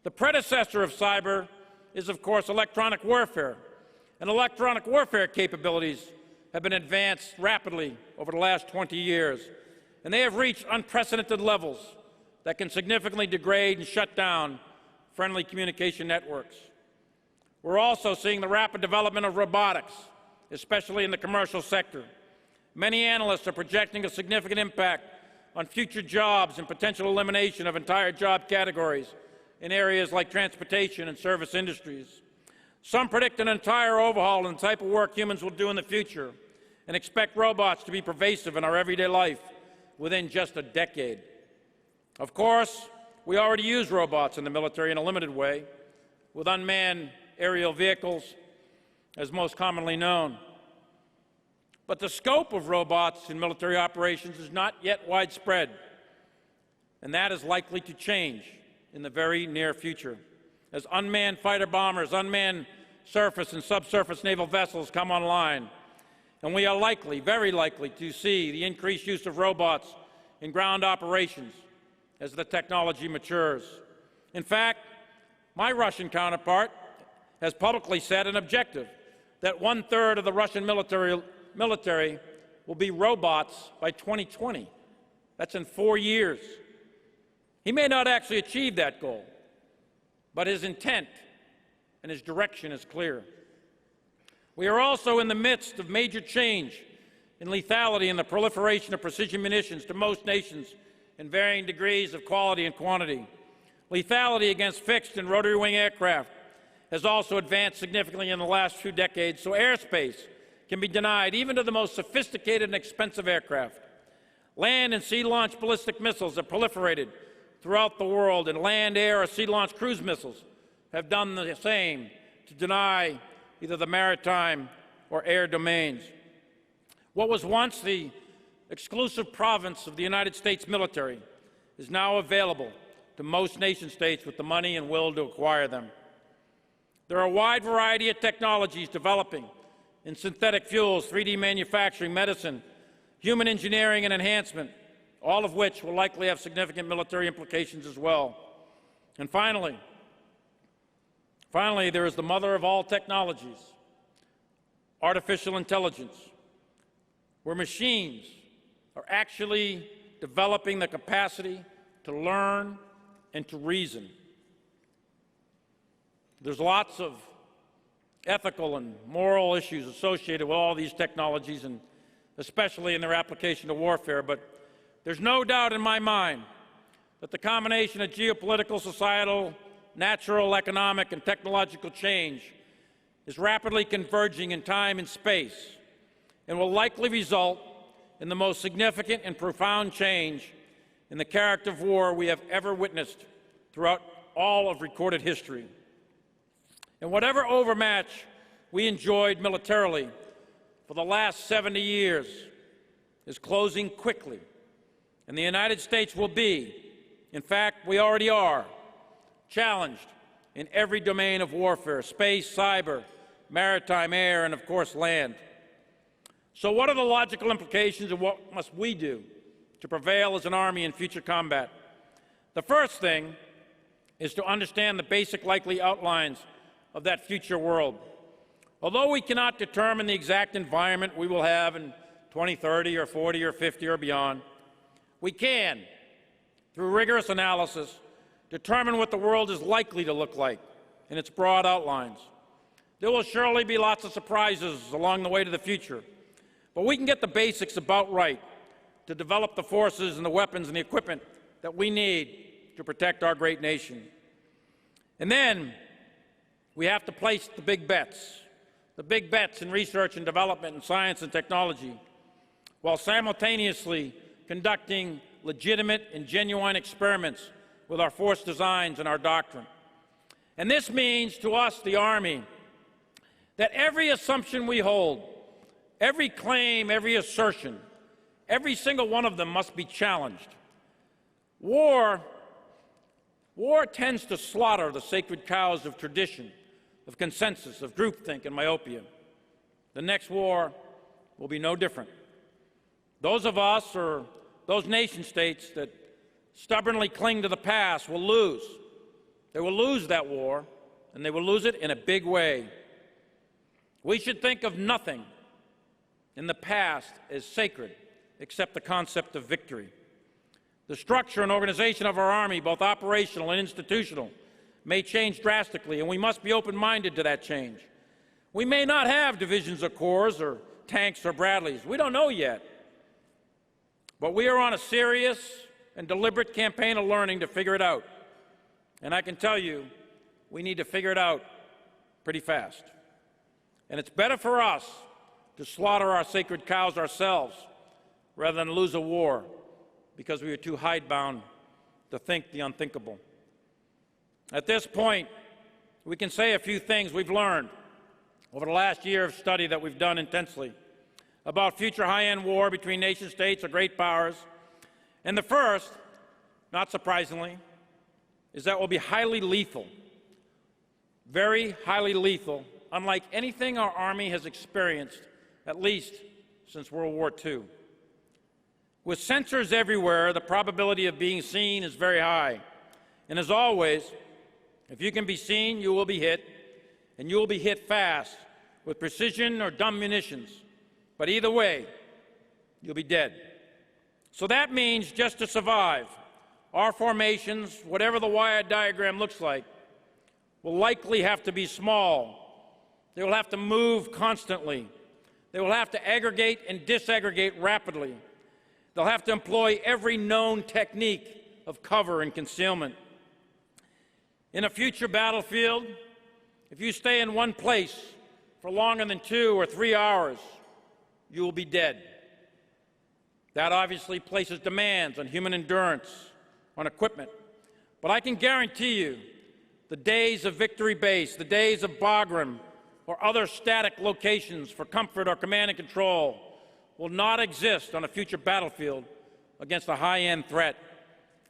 The predecessor of cyber is, of course, electronic warfare, and electronic warfare capabilities have been advanced rapidly over the last 20 years, and they have reached unprecedented levels that can significantly degrade and shut down friendly communication networks. We're also seeing the rapid development of robotics, especially in the commercial sector. Many analysts are projecting a significant impact on future jobs and potential elimination of entire job categories in areas like transportation and service industries. Some predict an entire overhaul in the type of work humans will do in the future and expect robots to be pervasive in our everyday life within just a decade. Of course, we already use robots in the military in a limited way, with unmanned aerial vehicles as most commonly known. But the scope of robots in military operations is not yet widespread, and that is likely to change in the very near future. As unmanned fighter bombers, unmanned surface and subsurface naval vessels come online, and we are likely, very likely, to see the increased use of robots in ground operations as the technology matures. In fact, my Russian counterpart has publicly set an objective that 1/3 of the Russian military will be robots by 2020. That's in 4 years. He may not actually achieve that goal, but his intent and his direction is clear. We are also in the midst of major change in lethality and the proliferation of precision munitions to most nations in varying degrees of quality and quantity. Lethality against fixed and rotary wing aircraft has also advanced significantly in the last few decades, so airspace can be denied even to the most sophisticated and expensive aircraft. Land and sea-launched ballistic missiles have proliferated throughout the world, and land, air, or sea-launched cruise missiles have done the same to deny either the maritime or air domains. What was once the exclusive province of the United States military is now available to most nation-states with the money and will to acquire them. There are a wide variety of technologies developing in synthetic fuels, 3D manufacturing, medicine, human engineering and enhancement, all of which will likely have significant military implications as well. And finally, there is the mother of all technologies, artificial intelligence, where machines are actually developing the capacity to learn and to reason. There's lots of ethical and moral issues associated with all these technologies, and especially in their application to warfare, but there's no doubt in my mind that the combination of geopolitical, societal, natural, economic, and technological change is rapidly converging in time and space and will likely result in the most significant and profound change in the character of war we have ever witnessed throughout all of recorded history. And whatever overmatch we enjoyed militarily for the last 70 years is closing quickly, and the United States will be, in fact, we already are, challenged in every domain of warfare: space, cyber, maritime, air, and of course land. So what are the logical implications, and what must we do to prevail as an army in future combat? The first thing is to understand the basic likely outlines of that future world. Although we cannot determine the exact environment we will have in 2030 or 40 or 50 or beyond, we can, through rigorous analysis, determine what the world is likely to look like in its broad outlines. There will surely be lots of surprises along the way to the future, but we can get the basics about right to develop the forces and the weapons and the equipment that we need to protect our great nation. And then we have to place the big bets in research and development and science and technology, while simultaneously conducting legitimate and genuine experiments with our force designs and our doctrine. And this means to us, the Army, that every assumption we hold, every claim, every assertion, every single one of them must be challenged. War tends to slaughter the sacred cows of tradition, of consensus, of groupthink and myopia. The next war will be no different. Those of us, or those nation states that stubbornly cling to the past, will lose. They will lose that war, and they will lose it in a big way. We should think of nothing in the past as sacred except the concept of victory. The structure and organization of our Army, both operational and institutional, may change drastically, and we must be open-minded to that change. We may not have divisions or corps or tanks or Bradleys. We don't know yet. But we are on a serious and deliberate campaign of learning to figure it out. And I can tell you, we need to figure it out pretty fast. And it's better for us to slaughter our sacred cows ourselves rather than lose a war because we are too hidebound to think the unthinkable. At this point, we can say a few things we've learned over the last year of study that we've done intensely about future high-end war between nation states or great powers. And the first, not surprisingly, is that it will be highly lethal, very highly lethal, unlike anything our Army has experienced, at least since World War II. With sensors everywhere, the probability of being seen is very high. And as always, if you can be seen, you will be hit, and you will be hit fast with precision or dumb munitions. But either way, you'll be dead. So that means just to survive, our formations, whatever the wired diagram looks like, will likely have to be small. They will have to move constantly. They will have to aggregate and disaggregate rapidly. They'll have to employ every known technique of cover and concealment. In a future battlefield, if you stay in one place for longer than 2 or 3 hours, you will be dead. That obviously places demands on human endurance, on equipment. But I can guarantee you the days of Victory Base, the days of Bagram, or other static locations for comfort or command and control will not exist on a future battlefield against a high-end threat.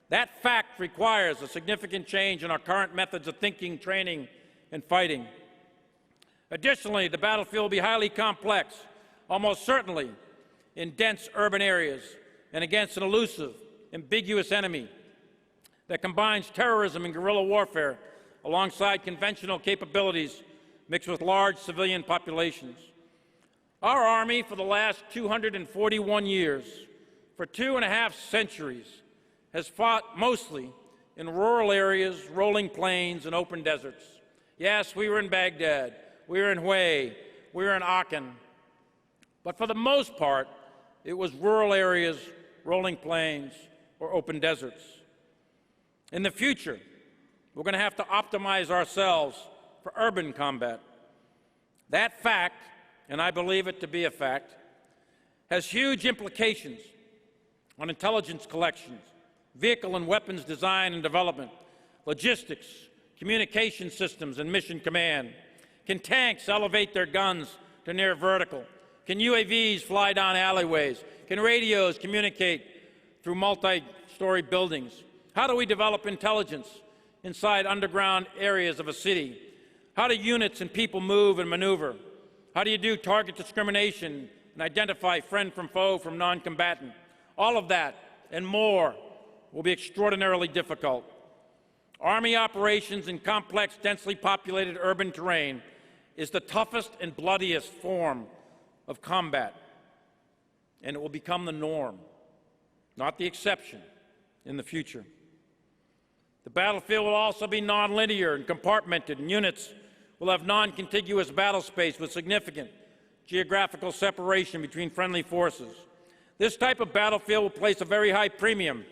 That fact requires a significant change in our current methods of thinking, training, and fighting. Additionally, the battlefield will be highly complex, almost certainly in dense urban areas and against an elusive, ambiguous enemy that combines terrorism and guerrilla warfare alongside conventional capabilities mixed with large civilian populations. Our Army, for the last 241 years, for 2.5 centuries, has fought mostly in rural areas, rolling plains, and open deserts. Yes, we were in Baghdad, we were in Hue, we were in Aachen, but for the most part, it was rural areas, rolling plains, or open deserts. In the future, we're going to have to optimize ourselves for urban combat. That fact, and I believe it to be a fact, has huge implications on intelligence collections, vehicle and weapons design and development, logistics, communication systems, and mission command. Can tanks elevate their guns to near vertical? Can UAVs fly down alleyways? Can radios communicate through multi-story buildings? How do we develop intelligence inside underground areas of a city? How do units and people move and maneuver? How do you do target discrimination and identify friend from foe from non-combatant? All of that and more will be extraordinarily difficult. Army operations in complex, densely populated urban terrain is the toughest and bloodiest form of combat, and it will become the norm, not the exception, in the future. The battlefield will also be nonlinear and compartmented, and units will have non-contiguous battle space with significant geographical separation between friendly forces. This type of battlefield will place a very high premium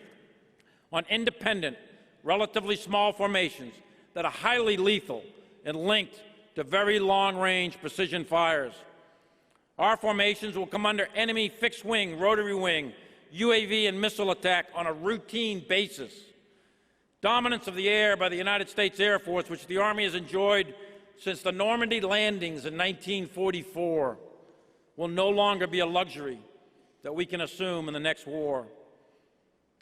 on independent, relatively small formations that are highly lethal and linked to very long-range precision fires. Our formations will come under enemy fixed-wing, rotary-wing, UAV, and missile attack on a routine basis. Dominance of the air by the United States Air Force, which the Army has enjoyed since the Normandy landings in 1944, will no longer be a luxury that we can assume in the next war.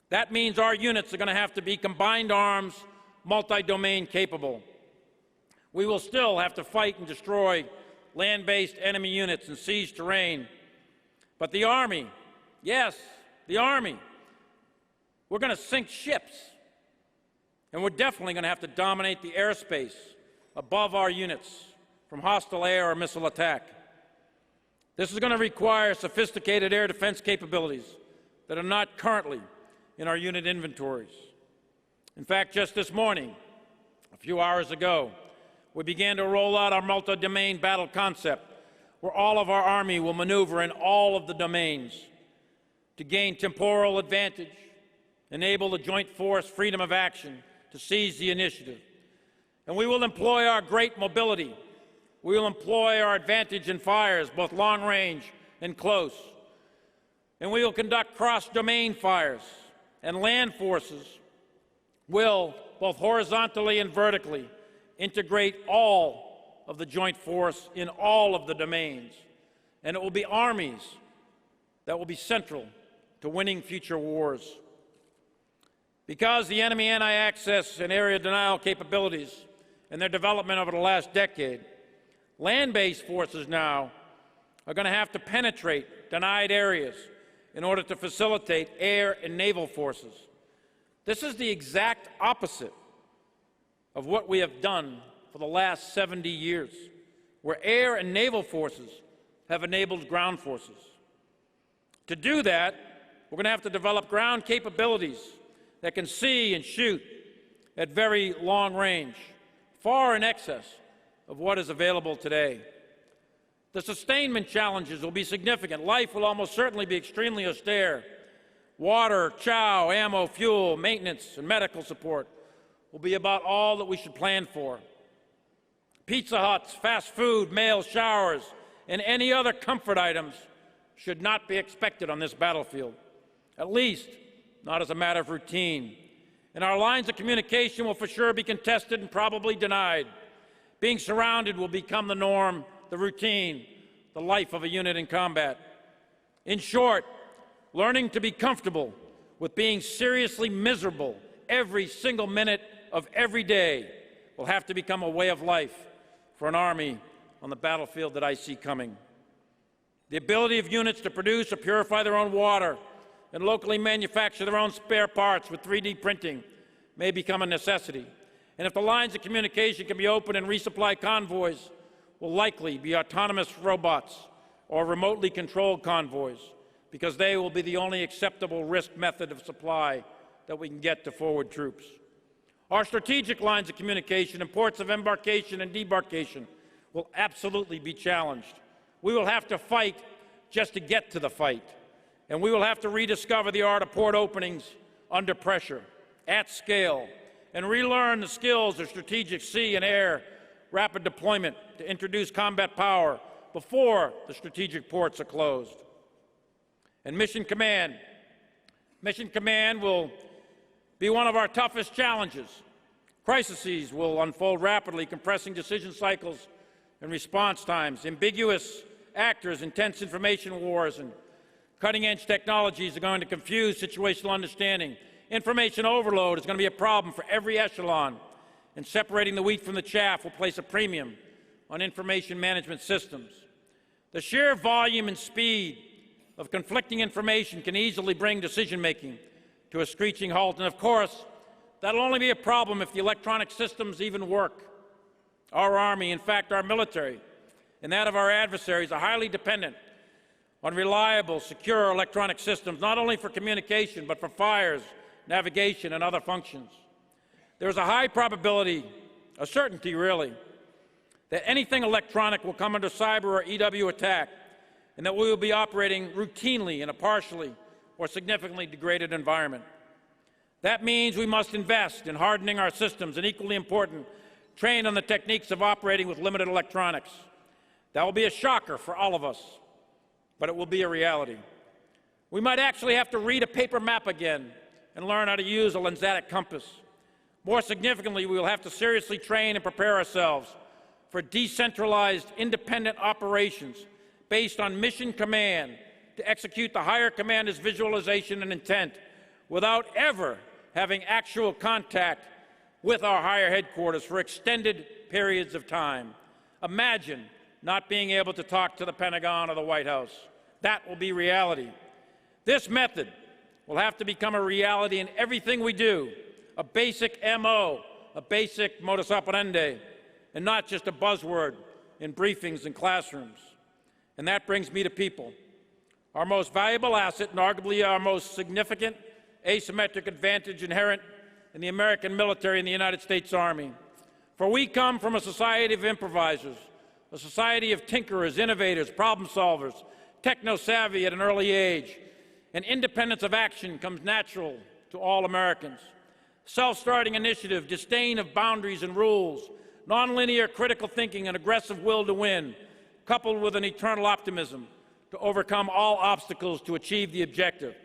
That means our units are going to have to be combined arms, multi-domain capable. We will still have to fight and destroy land-based enemy units and seize terrain. But the Army, yes, the Army, we're going to sink ships. And we're definitely going to have to dominate the airspace above our units from hostile air or missile attack. This is going to require sophisticated air defense capabilities that are not currently in our unit inventories. In fact, just this morning, a few hours ago, we began to roll out our multi-domain battle concept, where all of our Army will maneuver in all of the domains to gain temporal advantage, enable the joint force freedom of action to seize the initiative. And we will employ our great mobility. We will employ our advantage in fires, both long range and close. And we will conduct cross-domain fires, and land forces will, both horizontally and vertically, integrate all of the joint force in all of the domains. And it will be armies that will be central to winning future wars. Because the enemy anti-access and area denial capabilities and their development over the last decade, land-based forces now are going to have to penetrate denied areas in order to facilitate air and naval forces. This is the exact opposite of what we have done for the last 70 years, where air and naval forces have enabled ground forces. To do that, we're going to have to develop ground capabilities that can see and shoot at very long range, far in excess of what is available today. The sustainment challenges will be significant. Life will almost certainly be extremely austere. Water, chow, ammo, fuel, maintenance, and medical support will be about all that we should plan for. Pizza Huts, fast food, male showers, and any other comfort items should not be expected on this battlefield, at least not as a matter of routine. And our lines of communication will for sure be contested and probably denied. Being surrounded will become the norm, the routine, the life of a unit in combat. In short, learning to be comfortable with being seriously miserable every single minute of every day will have to become a way of life for an Army on the battlefield that I see coming. The ability of units to produce or purify their own water and locally manufacture their own spare parts with 3D printing may become a necessity. And if the lines of communication can be opened and resupply convoys, will likely be autonomous robots or remotely controlled convoys, because they will be the only acceptable risk method of supply that we can get to forward troops. Our strategic lines of communication and ports of embarkation and debarkation will absolutely be challenged. We will have to fight just to get to the fight, and we will have to rediscover the art of port openings under pressure, at scale, and relearn the skills of strategic sea and air rapid deployment to introduce combat power before the strategic ports are closed. And Mission Command will be one of our toughest challenges. Crises will unfold rapidly, compressing decision cycles and response times. Ambiguous actors, intense information wars, and cutting-edge technologies are going to confuse situational understanding. Information overload is going to be a problem for every echelon, and separating the wheat from the chaff will place a premium on information management systems. The sheer volume and speed of conflicting information can easily bring decision-making to a screeching halt, and of course, that'll only be a problem if the electronic systems even work. Our Army, in fact our military, and that of our adversaries are highly dependent on reliable, secure electronic systems, not only for communication, but for fires, navigation, and other functions. There's a high probability, a certainty really, that anything electronic will come under cyber or EW attack, and that we will be operating routinely in a partially or significantly degraded environment. That means we must invest in hardening our systems, and equally important, train on the techniques of operating with limited electronics. That will be a shocker for all of us, but it will be a reality. We might actually have to read a paper map again and learn how to use a lensatic compass. More significantly, we will have to seriously train and prepare ourselves for decentralized, independent operations based on mission command to execute the higher commander's visualization and intent without ever having actual contact with our higher headquarters for extended periods of time. Imagine not being able to talk to the Pentagon or the White House. That will be reality. This method will have to become a reality in everything we do, a basic MO, a basic modus operandi, and not just a buzzword in briefings and classrooms. And that brings me to people. Our most valuable asset, and arguably our most significant asymmetric advantage inherent in the American military and the United States Army. For we come from a society of improvisers, a society of tinkerers, innovators, problem solvers, techno-savvy at an early age, and independence of action comes natural to all Americans. Self-starting initiative, disdain of boundaries and rules, nonlinear critical thinking, and aggressive will to win, coupled with an eternal optimism to overcome all obstacles to achieve the objective.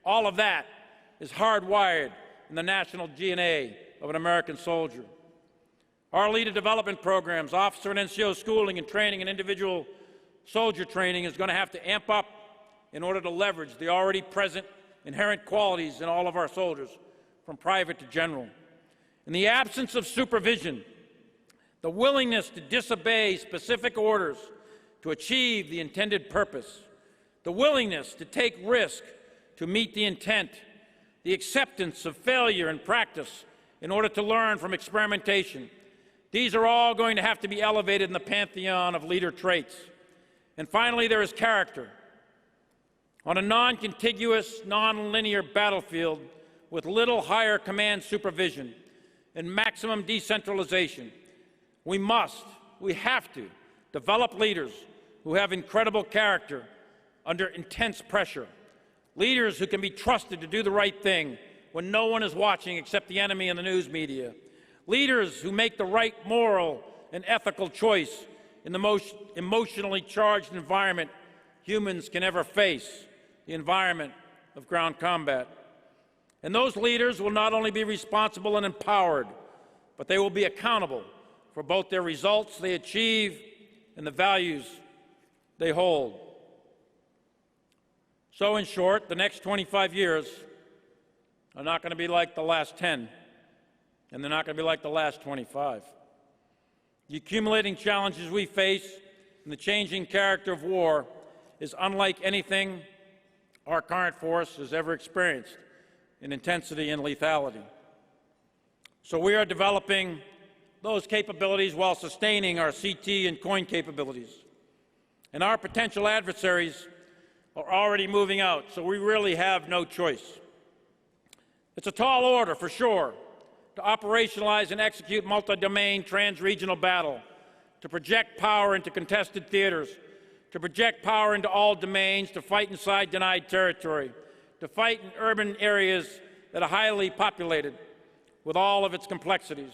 All of that is hardwired in the national DNA of an American soldier. Our leader development programs, officer and NCO schooling and training, and individual soldier training is going to have to amp up in order to leverage the already present inherent qualities in all of our soldiers, from private to general. In the absence of supervision, the willingness to disobey specific orders to achieve the intended purpose, the willingness to take risk to meet the intent, the acceptance of failure in practice in order to learn from experimentation. These are all going to have to be elevated in the pantheon of leader traits. And finally, there is character. On a non-contiguous, non-linear battlefield with little higher command supervision and maximum decentralization, we have to develop leaders who have incredible character under intense pressure. Leaders who can be trusted to do the right thing when no one is watching except the enemy and the news media. Leaders who make the right moral and ethical choice in the most emotionally charged environment humans can ever face, the environment of ground combat. And those leaders will not only be responsible and empowered, but they will be accountable for both their results they achieve and the values they hold. So in short, the next 25 years are not going to be like the last 10, and they're not going to be like the last 25. The accumulating challenges we face and the changing character of war is unlike anything our current force has ever experienced in intensity and lethality. So we are developing those capabilities while sustaining our CT and COIN capabilities. And our potential adversaries are already moving out, so we really have no choice. It's a tall order, for sure, to operationalize and execute multi-domain trans-regional battle, to project power into contested theaters, to project power into all domains, to fight inside denied territory, to fight in urban areas that are highly populated with all of its complexities,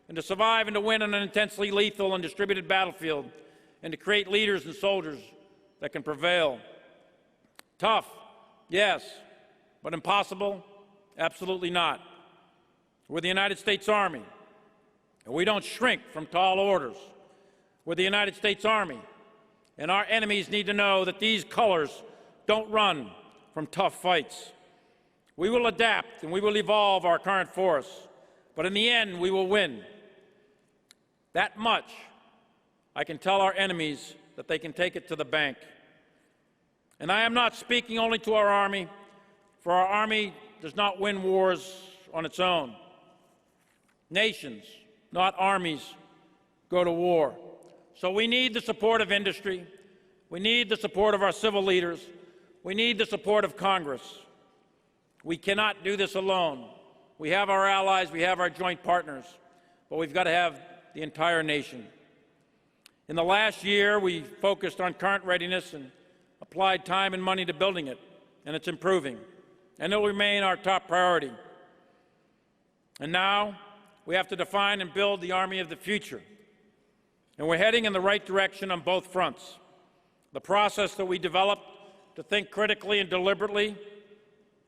and to survive and to win on an intensely lethal and distributed battlefield, and to create leaders and soldiers that can prevail. Tough, yes, but impossible? Absolutely not. We're the United States Army, and we don't shrink from tall orders. We're the United States Army, and our enemies need to know that these colors don't run from tough fights. We will adapt and we will evolve our current force, but in the end, we will win. That much I can tell our enemies that they can take it to the bank. And I am not speaking only to our Army, for our Army does not win wars on its own. Nations, not armies, go to war. So we need the support of industry. We need the support of our civil leaders. We need the support of Congress. We cannot do this alone. We have our allies, we have our joint partners, but we've got to have the entire nation. In the last year, we focused on current readiness and applied time and money to building it, and it's improving, and it will remain our top priority. And now, we have to define and build the Army of the future, and we're heading in the right direction on both fronts. The process that we developed to think critically and deliberately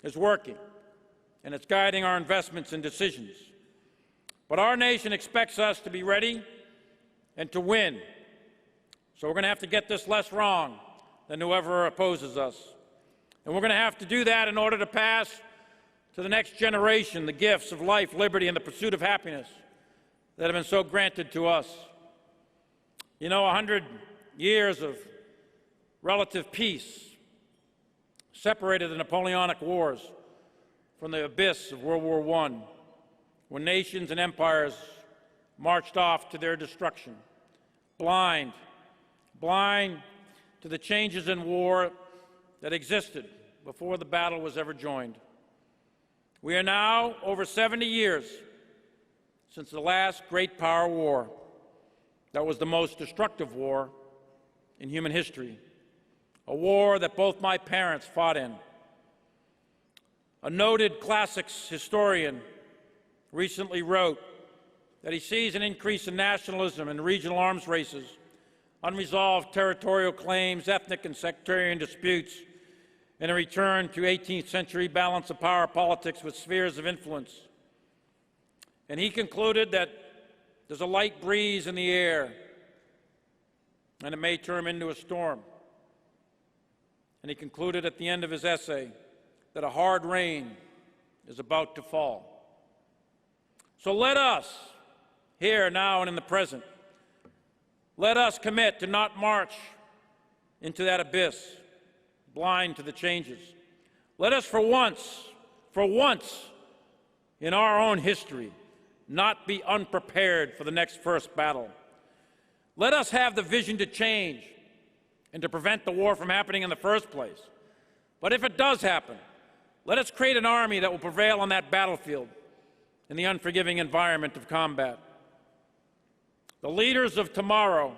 is working, and it's guiding our investments and decisions. But our nation expects us to be ready and to win. So we're going to have to get this less wrong than whoever opposes us. And we're going to have to do that in order to pass to the next generation the gifts of life, liberty, and the pursuit of happiness that have been so granted to us. You know, 100 years of relative peace separated the Napoleonic Wars from the abyss of World War I, when nations and empires marched off to their destruction, blind to the changes in war that existed before the battle was ever joined. We are now over 70 years since the last great power war that was the most destructive war in human history, a war that both my parents fought in. A noted classics historian recently wrote that he sees an increase in nationalism and regional arms races, unresolved territorial claims, ethnic and sectarian disputes, and a return to 18th century balance of power politics with spheres of influence. And he concluded that there's a light breeze in the air, and it may turn into a storm. And he concluded at the end of his essay that a hard rain is about to fall. So let us, here, now, and in the present, let us commit to not march into that abyss, blind to the changes. Let us for once in our own history, not be unprepared for the next first battle. Let us have the vision to change and to prevent the war from happening in the first place. But if it does happen, let us create an army that will prevail on that battlefield in the unforgiving environment of combat. The leaders of tomorrow,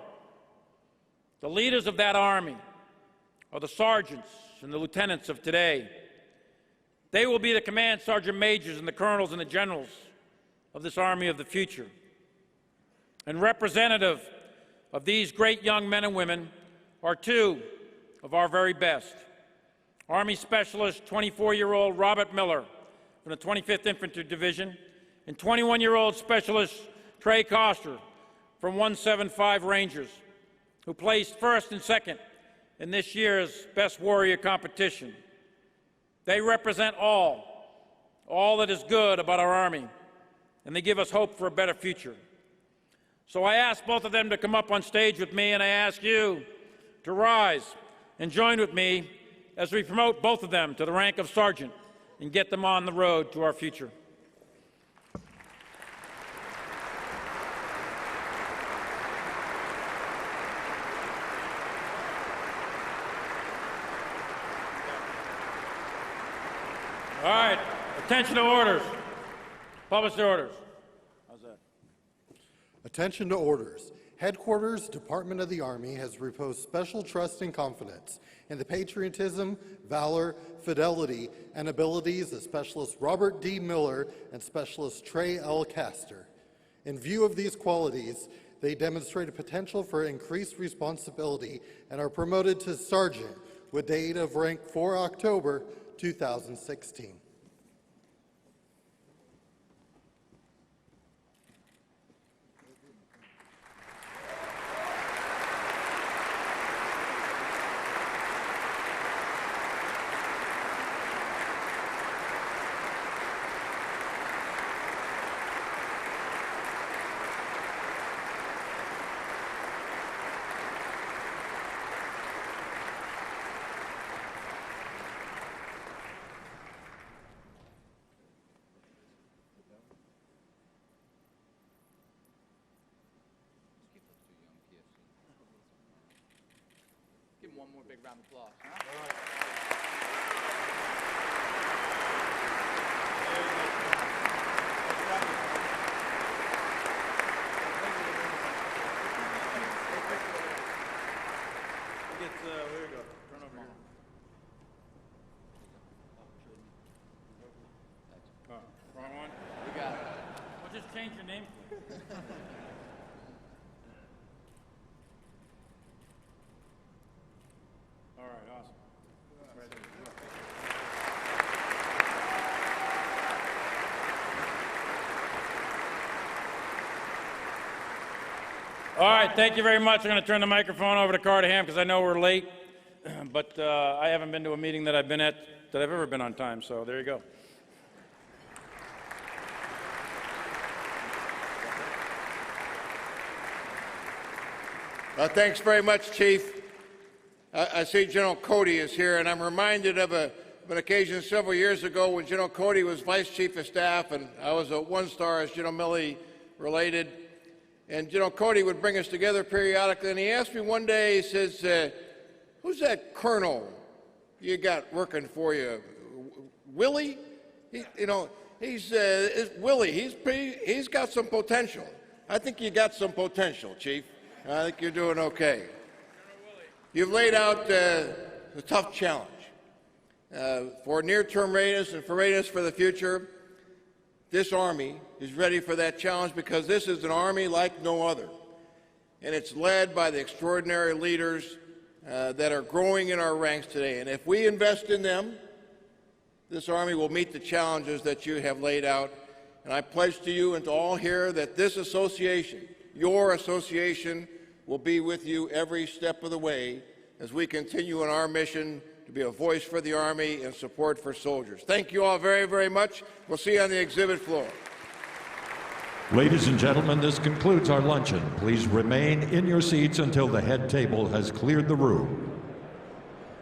the leaders of that army, are the sergeants and the lieutenants of today. They will be the command sergeant majors and the colonels and the generals of this army of the future. And representative of these great young men and women are two of our very best. Army Specialist 24-year-old Robert Miller from the 25th Infantry Division and 21-year-old Specialist Trey Koster from 175 Rangers, who placed first and second in this year's Best Warrior competition. They represent all that is good about our Army, and they give us hope for a better future. So I ask both of them to come up on stage with me, and I ask you to rise and join with me as we promote both of them to the rank of sergeant and get them on the road to our future. All right, attention to orders. Publish the orders. How's that? Attention to orders. Headquarters, Department of the Army, has reposed special trust and confidence in the patriotism, valor, fidelity, and abilities of Specialist Robert D. Miller and Specialist Trey L. Castor. In view of these qualities, they demonstrate a potential for increased responsibility and are promoted to sergeant with date of rank 4 October 2016. Give him one more big round of applause. Huh? Where you go? Turn over here. Oh, wrong one? We got it. Well, just change your name, please. All right, awesome. Right there. All right, thank you very much. I'm going to turn the microphone over to Carterham because I know we're late, but I haven't been to a meeting that I've ever been on time, so there you go. Thanks very much, Chief. I see General Cody is here, and I'm reminded of an occasion several years ago when General Cody was Vice Chief of Staff, and I was a one-star, as General Milley related. And General Cody would bring us together periodically, and he asked me one day, he says, who's that colonel you got working for you? Willie? He's Willie. He's got some potential. I think you got some potential, Chief. I think you're doing okay. You've laid out a tough challenge for near-term readiness and for readiness for the future. This Army is ready for that challenge because this is an Army like no other, and it's led by the extraordinary leaders that are growing in our ranks today. And if we invest in them, this Army will meet the challenges that you have laid out. And I pledge to you and to all here that this association, your association, will be with you every step of the way as we continue in our mission to be a voice for the Army and support for soldiers. Thank you all very, very much. We'll see you on the exhibit floor. Ladies and gentlemen, this concludes our luncheon. Please remain in your seats until the head table has cleared the room.